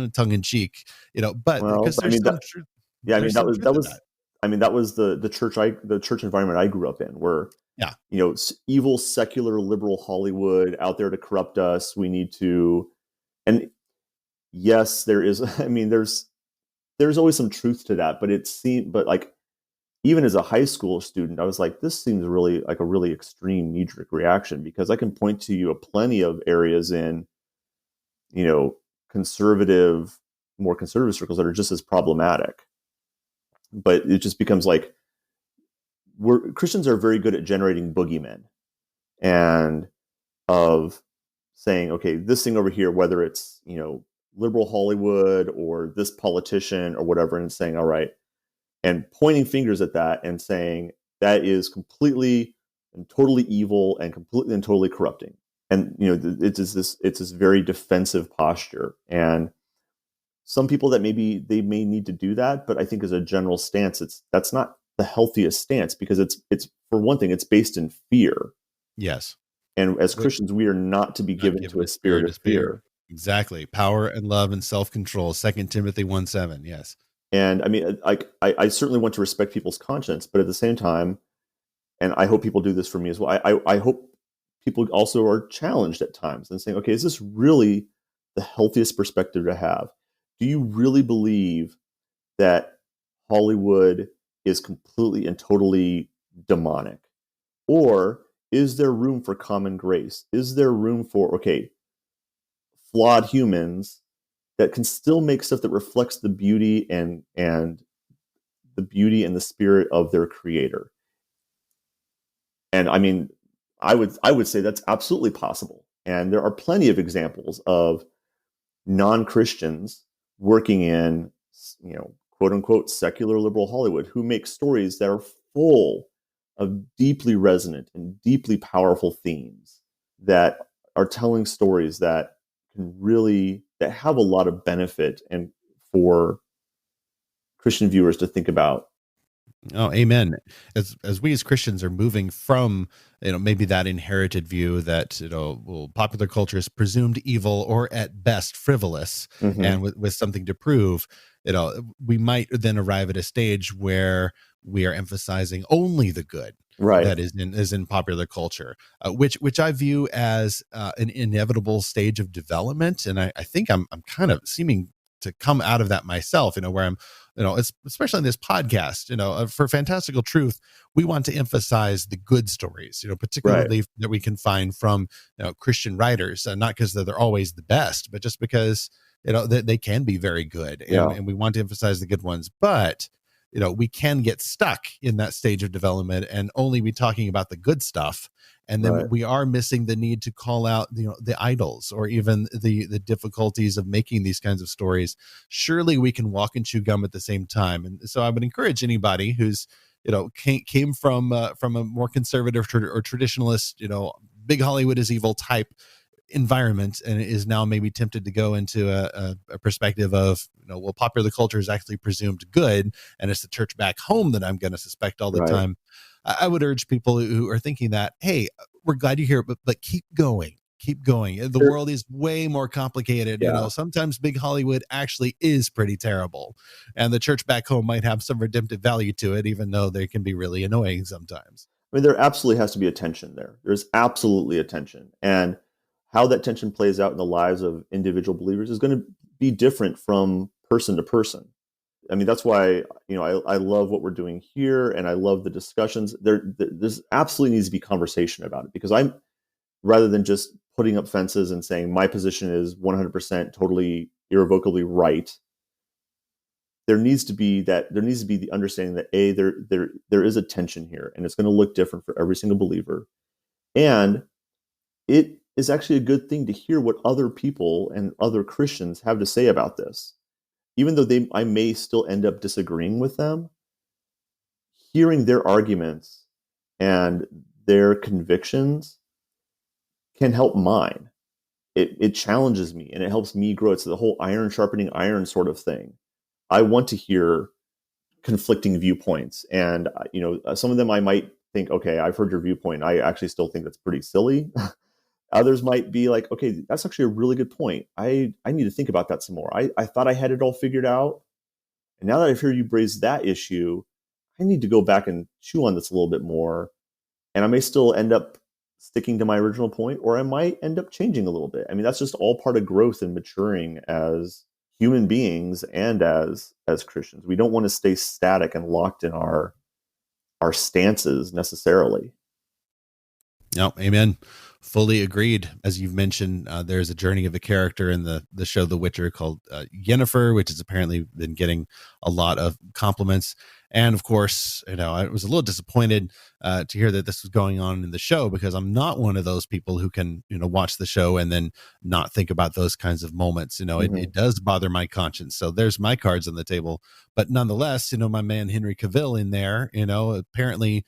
tongue in cheek, but because there's some truth. Yeah, I mean that was the church environment I grew up in, where evil secular liberal Hollywood out there to corrupt us. We need to, and yes, there is. I mean, there's always some truth to that, but like, even as a high school student, I was like, this seems really like a really extreme knee-jerk reaction, because I can point to you a plenty of areas in, more conservative circles that are just as problematic. But it just becomes like, Christians are very good at generating boogeymen, and of saying, okay, this thing over here, whether it's, liberal Hollywood or this politician or whatever, and saying, all right, and pointing fingers at that and saying that is completely and totally evil and completely and totally corrupting. And, it's this very defensive posture. And some people that they may need to do that, but I think as a general stance, that's not the healthiest stance, because it's for one thing, it's based in fear. Yes. And as Christians, we are not to be given to a spirit of fear. Exactly. Power and love and self-control. 2 Timothy 1:7. Yes. And I mean, I certainly want to respect people's conscience, but at the same time, and I hope people do this for me as well, I hope people also are challenged at times and saying, okay, is this really the healthiest perspective to have? Do you really believe that Hollywood is completely and totally demonic? Or is there room for common grace? Is there room for, okay, flawed humans that can still make stuff that reflects the beauty and the beauty and the spirit of their creator? And I mean, I would say that's absolutely possible. And there are plenty of examples of non-Christians working in, quote unquote, secular liberal Hollywood, who make stories that are full of deeply resonant and deeply powerful themes, that are telling stories that can really, that have a lot of benefit and for Christian viewers to think about. Oh, amen. As we as Christians are moving from, maybe that inherited view that, well, popular culture is presumed evil or at best frivolous, Mm-hmm. and with something to prove, we might then arrive at a stage where we are emphasizing only the good Right. that is in popular culture, which I view as an inevitable stage of development, and I think I'm kind of seeming to come out of that myself, where I'm, especially in this podcast, for Fantastical Truth, we want to emphasize the good stories, particularly that we can find from Christian writers, not because they're always the best, but just because they can be very good, and we want to emphasize the good ones. But we can get stuck in that stage of development and only be talking about the good stuff. And then we are missing the need to call out, the idols or even the difficulties of making these kinds of stories. Surely we can walk and chew gum at the same time. And so I would encourage anybody who's, came from a more conservative or traditionalist, big Hollywood is evil type environment, and is now maybe tempted to go into a perspective of, well, popular culture is actually presumed good, and it's the church back home that I'm going to suspect all the time. I would urge people who are thinking that, hey, we're glad you're here, but keep going. The world is way more complicated. Sometimes big Hollywood actually is pretty terrible, and the church back home might have some redemptive value to it, even though they can be really annoying sometimes. I mean, there absolutely has to be a tension there. There's absolutely a tension, and how that tension plays out in the lives of individual believers is going to be different from person to person. I mean, that's why, I love what we're doing here, and I love the discussions. There's absolutely needs to be conversation about it, because I'm, rather than just putting up fences and saying my position is 100% totally irrevocably right, there needs to be the understanding that there is a tension here, and it's going to look different for every single believer. And it is actually a good thing to hear what other people and other Christians have to say about this. Even though I may still end up disagreeing with them, hearing their arguments and their convictions can help mine. It challenges me, and it helps me grow. It's the whole iron sharpening iron sort of thing. I want to hear conflicting viewpoints, and some of them I might think, okay, I've heard your viewpoint, I actually still think that's pretty silly. Others might be like, okay, that's actually a really good point. I need to think about that some more. I thought I had it all figured out, and now that I've heard you raise that issue, I need to go back and chew on this a little bit more. And I may still end up sticking to my original point, or I might end up changing a little bit. I mean, that's just all part of growth and maturing as human beings and as Christians. We don't want to stay static and locked in our stances necessarily. No, amen. Fully agreed. As you've mentioned, there's a journey of a character in the show The Witcher called Yennefer, which has apparently been getting a lot of compliments. And of course, I was a little disappointed to hear that this was going on in the show, because I'm not one of those people who can, watch the show and then not think about those kinds of moments. It does bother my conscience. So there's my cards on the table. But nonetheless, my man Henry Cavill in there, apparently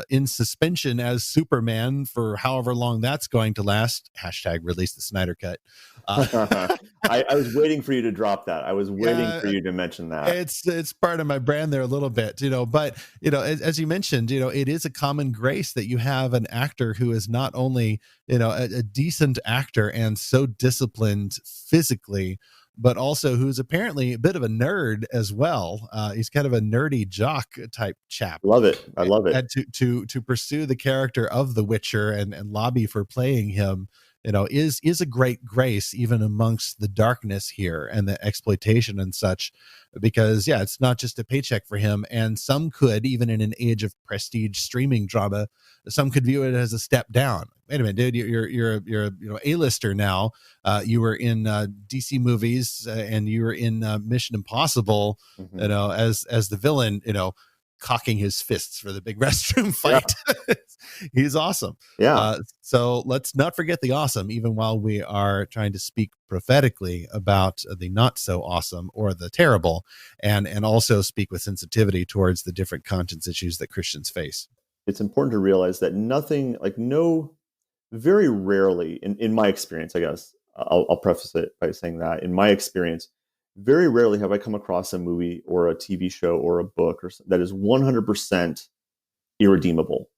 in suspension as Superman for however long that's going to last. # release the Snyder Cut. I was waiting for you to drop that. I was waiting for you to mention that. It's part of my brand there a little bit, but as you mentioned, it is a common grace that you have an actor who is not only, a decent actor and so disciplined physically, but also who's apparently a bit of a nerd as well. He's kind of a nerdy jock type chap. Love it. I love it. And to pursue the character of the Witcher and lobby for playing him, is a great grace, even amongst the darkness here and the exploitation and such, because it's not just a paycheck for him. And some could, even in an age of prestige streaming drama, some could view it as a step down. Wait a minute, dude, you're A-lister now. You were in DC movies and you were in Mission Impossible, as the villain, cocking his fists for the big restroom fight. Yeah. He's awesome. Yeah. So let's not forget the awesome, even while we are trying to speak prophetically about the not so awesome or the terrible, and also speak with sensitivity towards the different conscience issues that Christians face. It's important to realize that very rarely in my experience, I guess, I'll preface it by saying that in my experience, very rarely have I come across a movie or a TV show or a book that is 100% irredeemable.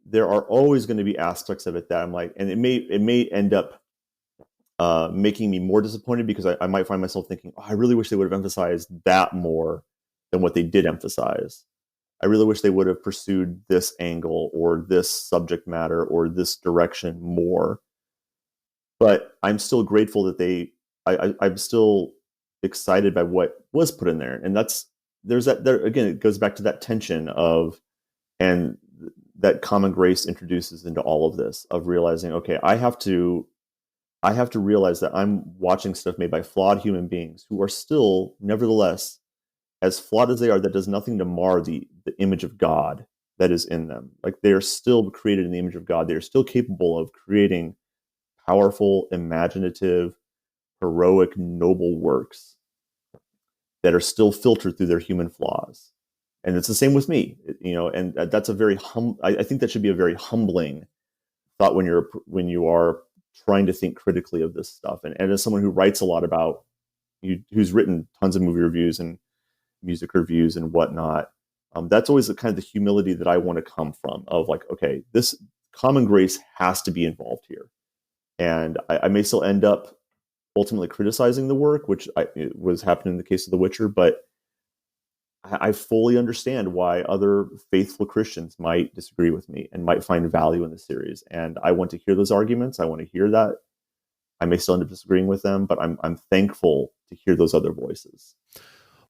There are always going to be aspects of it that I'm like, and it may end up making me more disappointed, because I might find myself thinking, oh, I really wish they would have emphasized that more than what they did emphasize. I really wish they would have pursued this angle or this subject matter or this direction more. But I'm still grateful that I'm still excited by what was put in there. And there again, it goes back to that tension of, and that common grace introduces into all of this, of realizing, okay, I have to realize that I'm watching stuff made by flawed human beings who are still, nevertheless, as flawed as they are, that does nothing to mar the image of God that is in them. Like, they are still created in the image of God. They are still capable of creating powerful, imaginative, heroic, noble works that are still filtered through their human flaws. And it's the same with me, and that's a very I think that should be a very humbling thought when you are trying to think critically of this stuff. And as someone who writes a lot about, who's written tons of movie reviews and music reviews and whatnot, that's always the kind of the humility that I want to come from, of like, okay, this common grace has to be involved here. And I may still end up ultimately criticizing the work, which was happening in the case of The Witcher, but I fully understand why other faithful Christians might disagree with me and might find value in the series. And I want to hear those arguments. I want to hear that. I may still end up disagreeing with them, but I'm thankful to hear those other voices.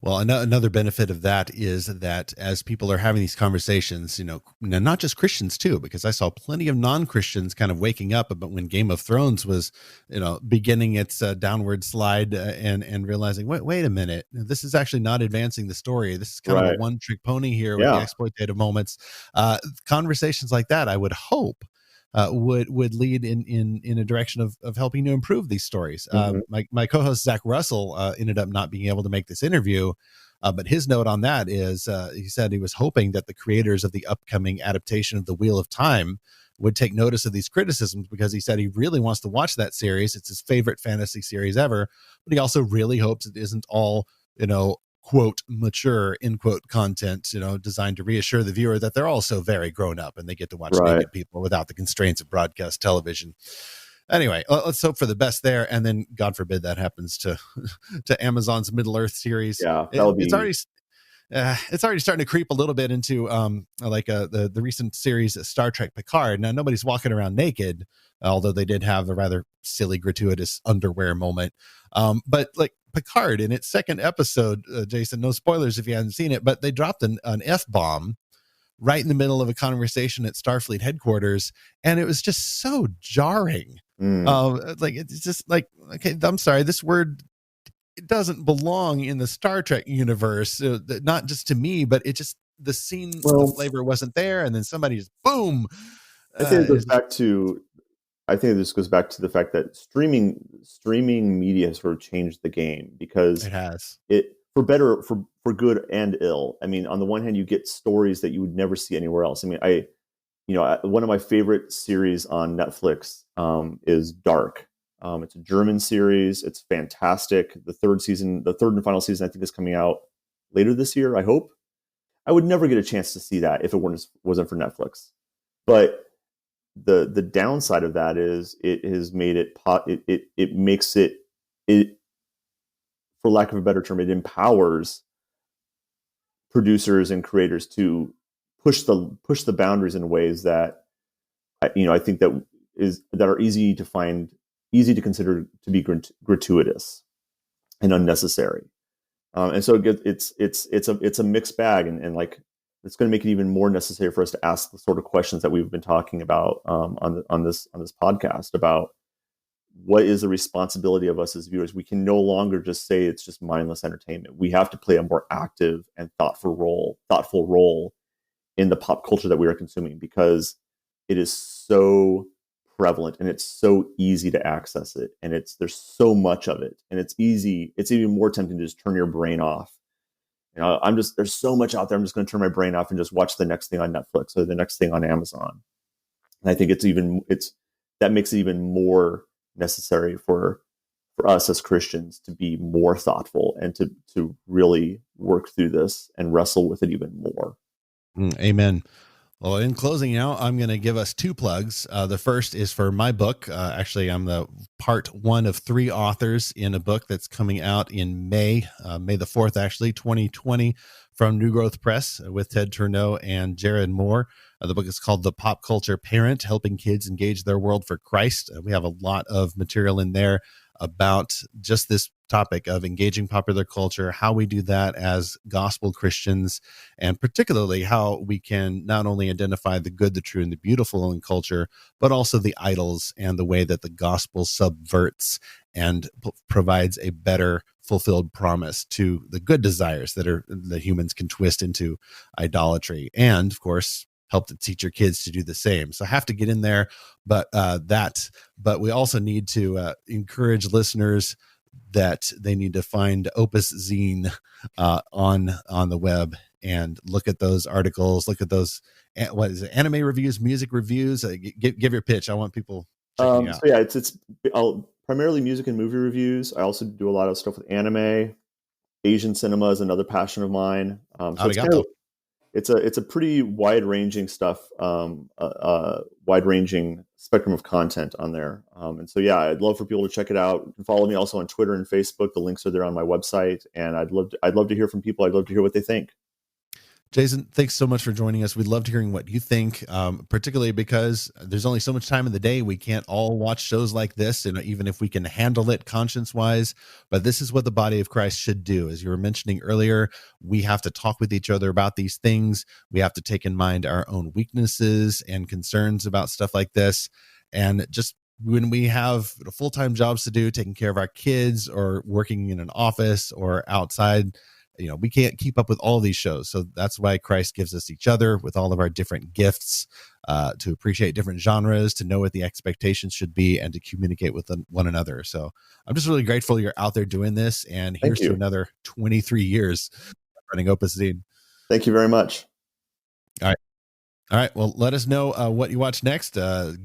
Well, another benefit of that is that as people are having these conversations, not just Christians too, because I saw plenty of non-Christians kind of waking up about when Game of Thrones was, beginning its downward slide, and realizing, wait a minute, this is actually not advancing the story. This is kind of a one-trick pony here with the exploitative moments. Conversations like that, I would hope, would lead in a direction of helping to improve these stories. My co-host Zach Russell ended up not being able to make this interview, but his note on that is he said he was hoping that the creators of the upcoming adaptation of The Wheel of Time would take notice of these criticisms, because he said he really wants to watch that series. It's his favorite fantasy series ever, but he also really hopes it isn't all, quote, mature, end quote, content, designed to reassure the viewer that they're also very grown up and they get to watch naked people without the constraints of broadcast television. Anyway, let's hope for the best there. And then God forbid that happens to Amazon's Middle Earth series. Yeah, it's already starting to creep a little bit into the recent series Star Trek Picard. Now, nobody's walking around naked, although they did have a rather silly, gratuitous underwear moment. But like Picard in its second episode, Jason, no spoilers if you haven't seen it, but they dropped an F-bomb right in the middle of a conversation at Starfleet headquarters, and it was just so jarring. It's just like, okay, I'm sorry, this word, it doesn't belong in the Star Trek universe, not just to me, but it just, the scene, the flavor wasn't there, and then somebody just boom. I think this goes back to the fact that streaming media has sort of changed the game, because it has, for better, for good and ill. I mean, on the one hand, you get stories that you would never see anywhere else. I mean, one of my favorite series on Netflix is Dark. It's a German series. It's fantastic. The third and final season, I think, is coming out later this year, I hope. I would never get a chance to see that if it wasn't for Netflix. But the downside of that is it has made it makes it, for lack of a better term, it empowers producers and creators to push the boundaries in ways that I think that are easy to consider to be gratuitous and unnecessary. And so it's a mixed bag, and like, it's going to make it even more necessary for us to ask the sort of questions that we've been talking about on this podcast, about what is the responsibility of us as viewers. We can no longer just say it's just mindless entertainment. We have to play a more active and thoughtful role in the pop culture that we are consuming, because it is so prevalent and it's so easy to access it, and there's so much of it, and it's even more tempting to just turn your brain off. There's so much out there. I'm just going to turn my brain off and just watch the next thing on Netflix or the next thing on Amazon. And I think that makes it even more necessary for for us as Christians to be more thoughtful and to really work through this and wrestle with it even more. Amen. Well, in closing now, I'm going to give us 2 plugs. The first is for my book. Actually, I'm the part 1 of 3 authors in a book that's coming out in May the 4th, actually, 2020, from New Growth Press with Ted Turneau and Jared Moore. The book is called The Pop Culture Parent, Helping Kids Engage Their World for Christ. We have a lot of material in there about just this topic of engaging popular culture, how we do that as gospel Christians, and particularly how we can not only identify the good, the true, and the beautiful in culture, but also the idols and the way that the gospel subverts and provides a better fulfilled promise to the good desires that humans can twist into idolatry. And of course, help to teach your kids to do the same. So I have to get in there, but we also need to encourage listeners that they need to find OpusZine on the web and look at those articles, look at those, what is it, anime reviews, music reviews. Give your pitch. I want people checking out. So yeah, it's primarily music and movie reviews. I also do a lot of stuff with anime. Asian cinema is another passion of mine. It's a pretty wide-ranging stuff, wide-ranging spectrum of content on there. And so, yeah, I'd love for people to check it out. You can follow me also on Twitter and Facebook. The links are there on my website. And I'd love to hear from people. I'd love to hear what they think. Jason, thanks so much for joining us. We'd love to hearing what you think, particularly because there's only so much time in the day. We can't all watch shows like this, and even if we can handle it conscience-wise, but this is what the body of Christ should do. As you were mentioning earlier, we have to talk with each other about these things. We have to take in mind our own weaknesses and concerns about stuff like this. And just when we have full-time jobs to do, taking care of our kids or working in an office or outside, we can't keep up with all of these shows. So that's why Christ gives us each other with all of our different gifts, to appreciate different genres, to know what the expectations should be, and to communicate with one another. So I'm just really grateful you're out there doing this, and here's to another 23 years running OpusZine. Thank you very much. All right. Well, let us know what you watch next.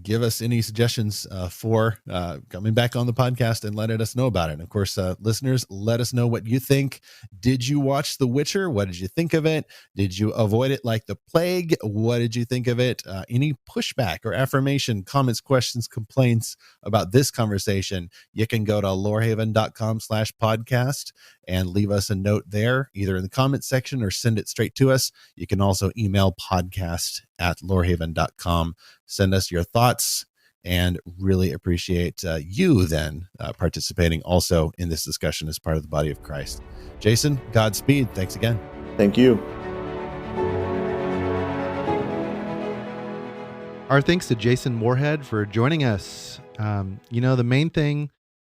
Give us any suggestions for coming back on the podcast and letting us know about it. And of course, listeners, let us know what you think. Did you watch The Witcher? What did you think of it? Did you avoid it like the plague? What did you think of it? Any pushback or affirmation, comments, questions, complaints about this conversation, you can go to lorehaven.com/podcast and leave us a note there, either in the comments section or send it straight to us. You can also email podcast@lorehaven.com. Send us your thoughts, and really appreciate you then participating also in this discussion as part of the body of Christ. Jason, Godspeed. Thanks again. Thank you. Our thanks to Jason Morehead for joining us. The main thing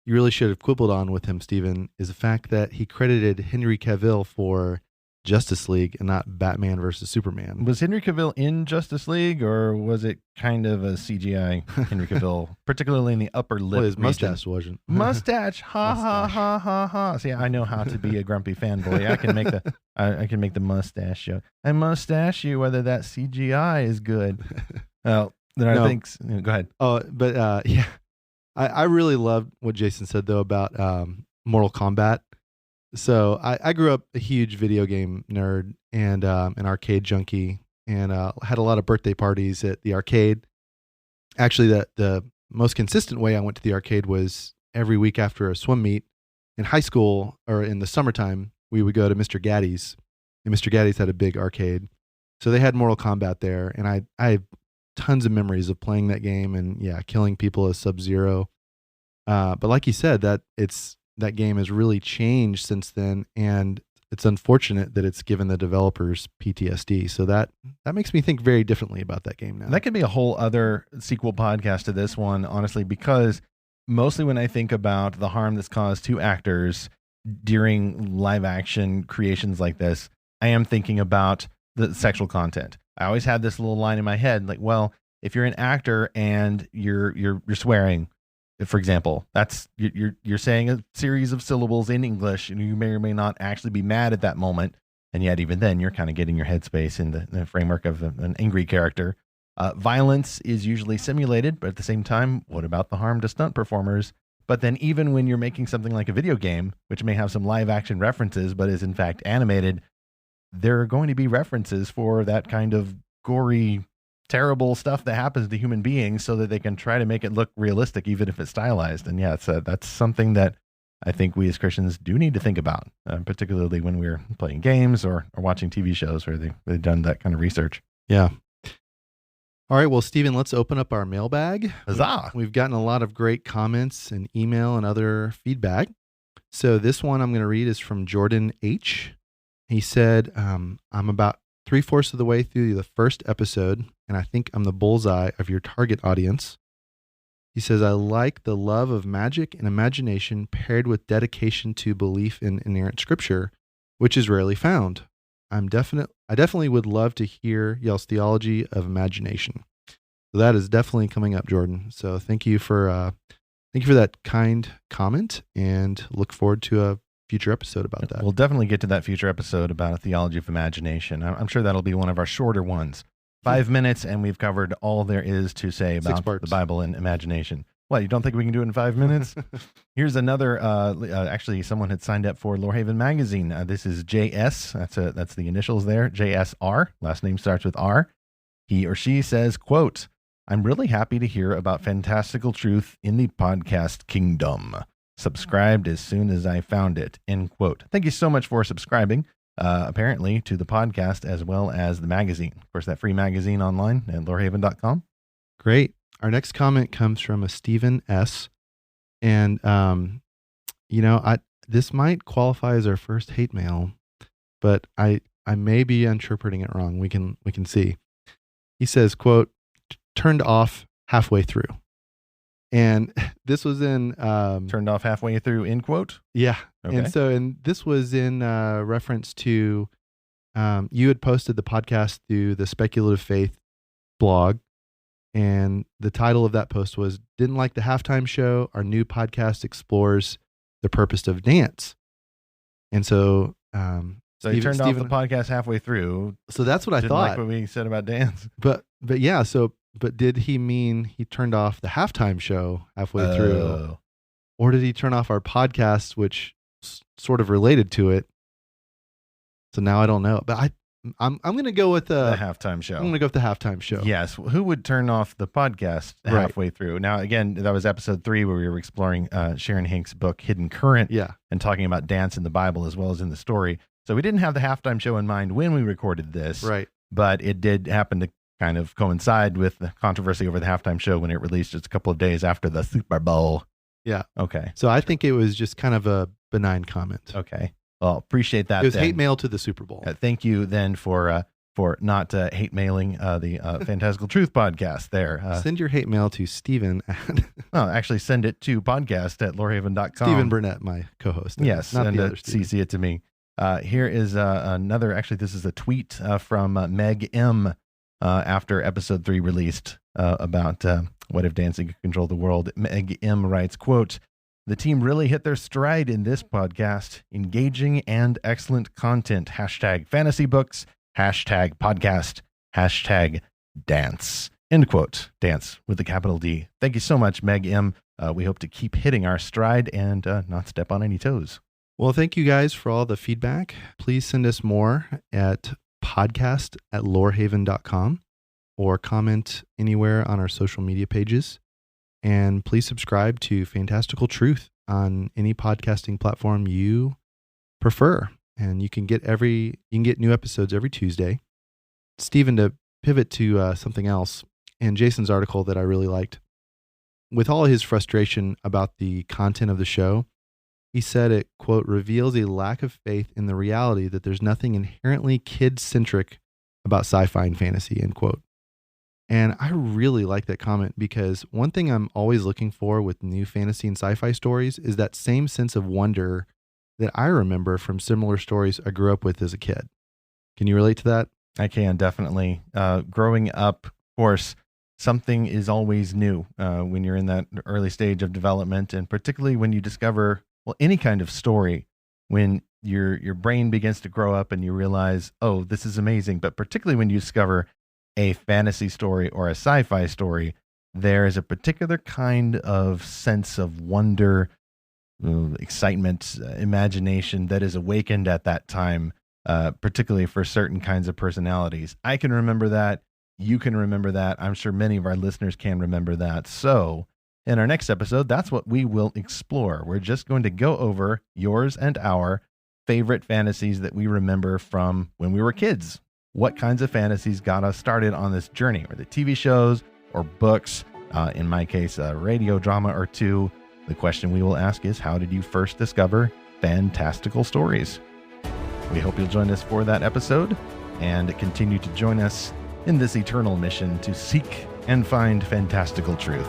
you really should have quibbled on with him, Stephen, is the fact that he credited Henry Cavill for Justice League and not Batman versus Superman. Was Henry Cavill in Justice League, or was it kind of a CGI Henry Cavill, particularly in the upper lip? Well, his mustache wasn't. Mustache, ha ha ha ha ha. See, I know how to be a grumpy fanboy. I can make the mustache joke. I mustache you whether that CGI is good. Well, then I think. Go ahead. Yeah, I really loved what Jason said though about Mortal Kombat. So I grew up a huge video game nerd and an arcade junkie, and had a lot of birthday parties at the arcade. Actually, the most consistent way I went to the arcade was every week after a swim meet. In high school or in the summertime, we would go to Mr. Gaddy's, and Mr. Gaddy's had a big arcade. So they had Mortal Kombat there, and I have tons of memories of playing that game and killing people as Sub-Zero. But like you said, that game has really changed since then, and it's unfortunate that it's given the developers PTSD. So that makes me think very differently about that game now. That could be a whole other sequel podcast to this one, honestly, because mostly when I think about the harm that's caused to actors during live action creations like this, I am thinking about the sexual content. I always had this little line in my head, like, well, if you're an actor and you're swearing, for example, that's you're saying a series of syllables in English, and you may or may not actually be mad at that moment, and yet even then you're kind of getting your headspace in the framework of an angry character. Violence is usually simulated, but at the same time, what about the harm to stunt performers? But then even when you're making something like a video game, which may have some live action references, but is in fact animated, there are going to be references for that kind of gory, terrible stuff that happens to human beings so that they can try to make it look realistic, even if it's stylized. And yeah, that's something that I think we as Christians do need to think about, particularly when we're playing games or watching TV shows where they've done that kind of research. Yeah. All right. Well, Stephen, let's open up our mailbag. Huzzah! We've gotten a lot of great comments and email and other feedback. So this one I'm going to read is from Jordan H. He said, I'm about 3/4 of the way through the first episode, and I think I'm the bullseye of your target audience. He says, I like the love of magic and imagination paired with dedication to belief in inerrant scripture, which is rarely found. I definitely would love to hear y'all's theology of imagination. So that is definitely coming up, Jordan. So thank you for that kind comment, and look forward to a future episode about that. We'll definitely get to that future episode about a theology of imagination. I'm sure that'll be one of our shorter ones. 5 minutes, and we've covered all there is to say about the Bible and imagination. What, you don't think we can do it in 5 minutes? Here's another, actually, someone had signed up for Lorehaven Magazine. This is JS, that's the initials there, JSR, last name starts with R. He or she says, quote, I'm really happy to hear about Fantastical Truth in the podcast kingdom. Subscribed as soon as I found it, end quote. Thank you so much for subscribing, apparently, to the podcast as well as the magazine. Of course, that free magazine online at lorehaven.com. Great. Our next comment comes from a Stephen S. And, this might qualify as our first hate mail, but I may be interpreting it wrong. We can see. He says, quote, turned off halfway through. And this was in... turned off halfway through, end quote? Yeah. Okay. And this was in reference to, you had posted the podcast through the Speculative Faith blog. And the title of that post was, Didn't Like the Halftime Show. Our new podcast explores the purpose of dance. And so... So you turned off the podcast halfway through. So that's what I thought. thought. Like what we said about dance. But yeah, but did he mean he turned off the halftime show halfway through? Or did he turn off our podcast, which sort of related to it? So now I don't know. But I'm going to go with the halftime show. I'm going to go with the halftime show. Yes. Who would turn off the podcast halfway through? Now, again, that was episode 3 where we were exploring Sharon Hink's book, Hidden Current, and talking about dance in the Bible as well as in the story. So we didn't have the halftime show in mind when we recorded this. Right. But it did happen to kind of coincide with the controversy over the halftime show when it released just a couple of days after the Super Bowl. Yeah. Okay. So I think it was just kind of a benign comment. Okay. Well, appreciate that. It was hate mail to the Super Bowl. Thank you then for not hate mailing the Fantastical Truth podcast there. Send your hate mail to Stephen. Actually send it to podcast@lorehaven.com. Stephen Burnett, my co-host. Yes, not and the other Stephen. CC it to me. Here is another, actually this is a tweet from Meg M after episode 3 released about what if dancing could control the world. Meg M writes, quote, the team really hit their stride in this podcast. Engaging and excellent content. #fantasy books. #podcast. #dance. End quote. Dance with a capital D. Thank you so much, Meg M. We hope to keep hitting our stride and not step on any toes. Well, thank you guys for all the feedback. Please send us more at podcast@lorehaven.com or comment anywhere on our social media pages. And please subscribe to Fantastical Truth on any podcasting platform you prefer. And you can get new episodes every Tuesday. Stephen, to pivot to something else, and Jason's article that I really liked, with all his frustration about the content of the show, he said it, quote, reveals a lack of faith in the reality that there's nothing inherently kid-centric about sci-fi and fantasy, end quote. And I really like that comment because one thing I'm always looking for with new fantasy and sci-fi stories is that same sense of wonder that I remember from similar stories I grew up with as a kid. Can you relate to that? I can, definitely. Growing up, of course, something is always new when you're in that early stage of development, and particularly when you discover, well, any kind of story, when your brain begins to grow up and you realize, oh, this is amazing. But particularly when you discover a fantasy story or a sci-fi story there is a particular kind of sense of wonder, excitement, imagination that is awakened at that time, particularly for certain kinds of personalities. I can remember that. You can remember that. I'm sure many of our listeners can remember that. So in our next episode, that's what we will explore. We're just going to go over yours and our favorite fantasies that we remember from when we were kids. What kinds of fantasies got us started on this journey? Were they TV shows or books? In my case, a radio drama or two. The question we will ask is, how did you first discover fantastical stories? We hope you'll join us for that episode and continue to join us in this eternal mission to seek and find fantastical truth.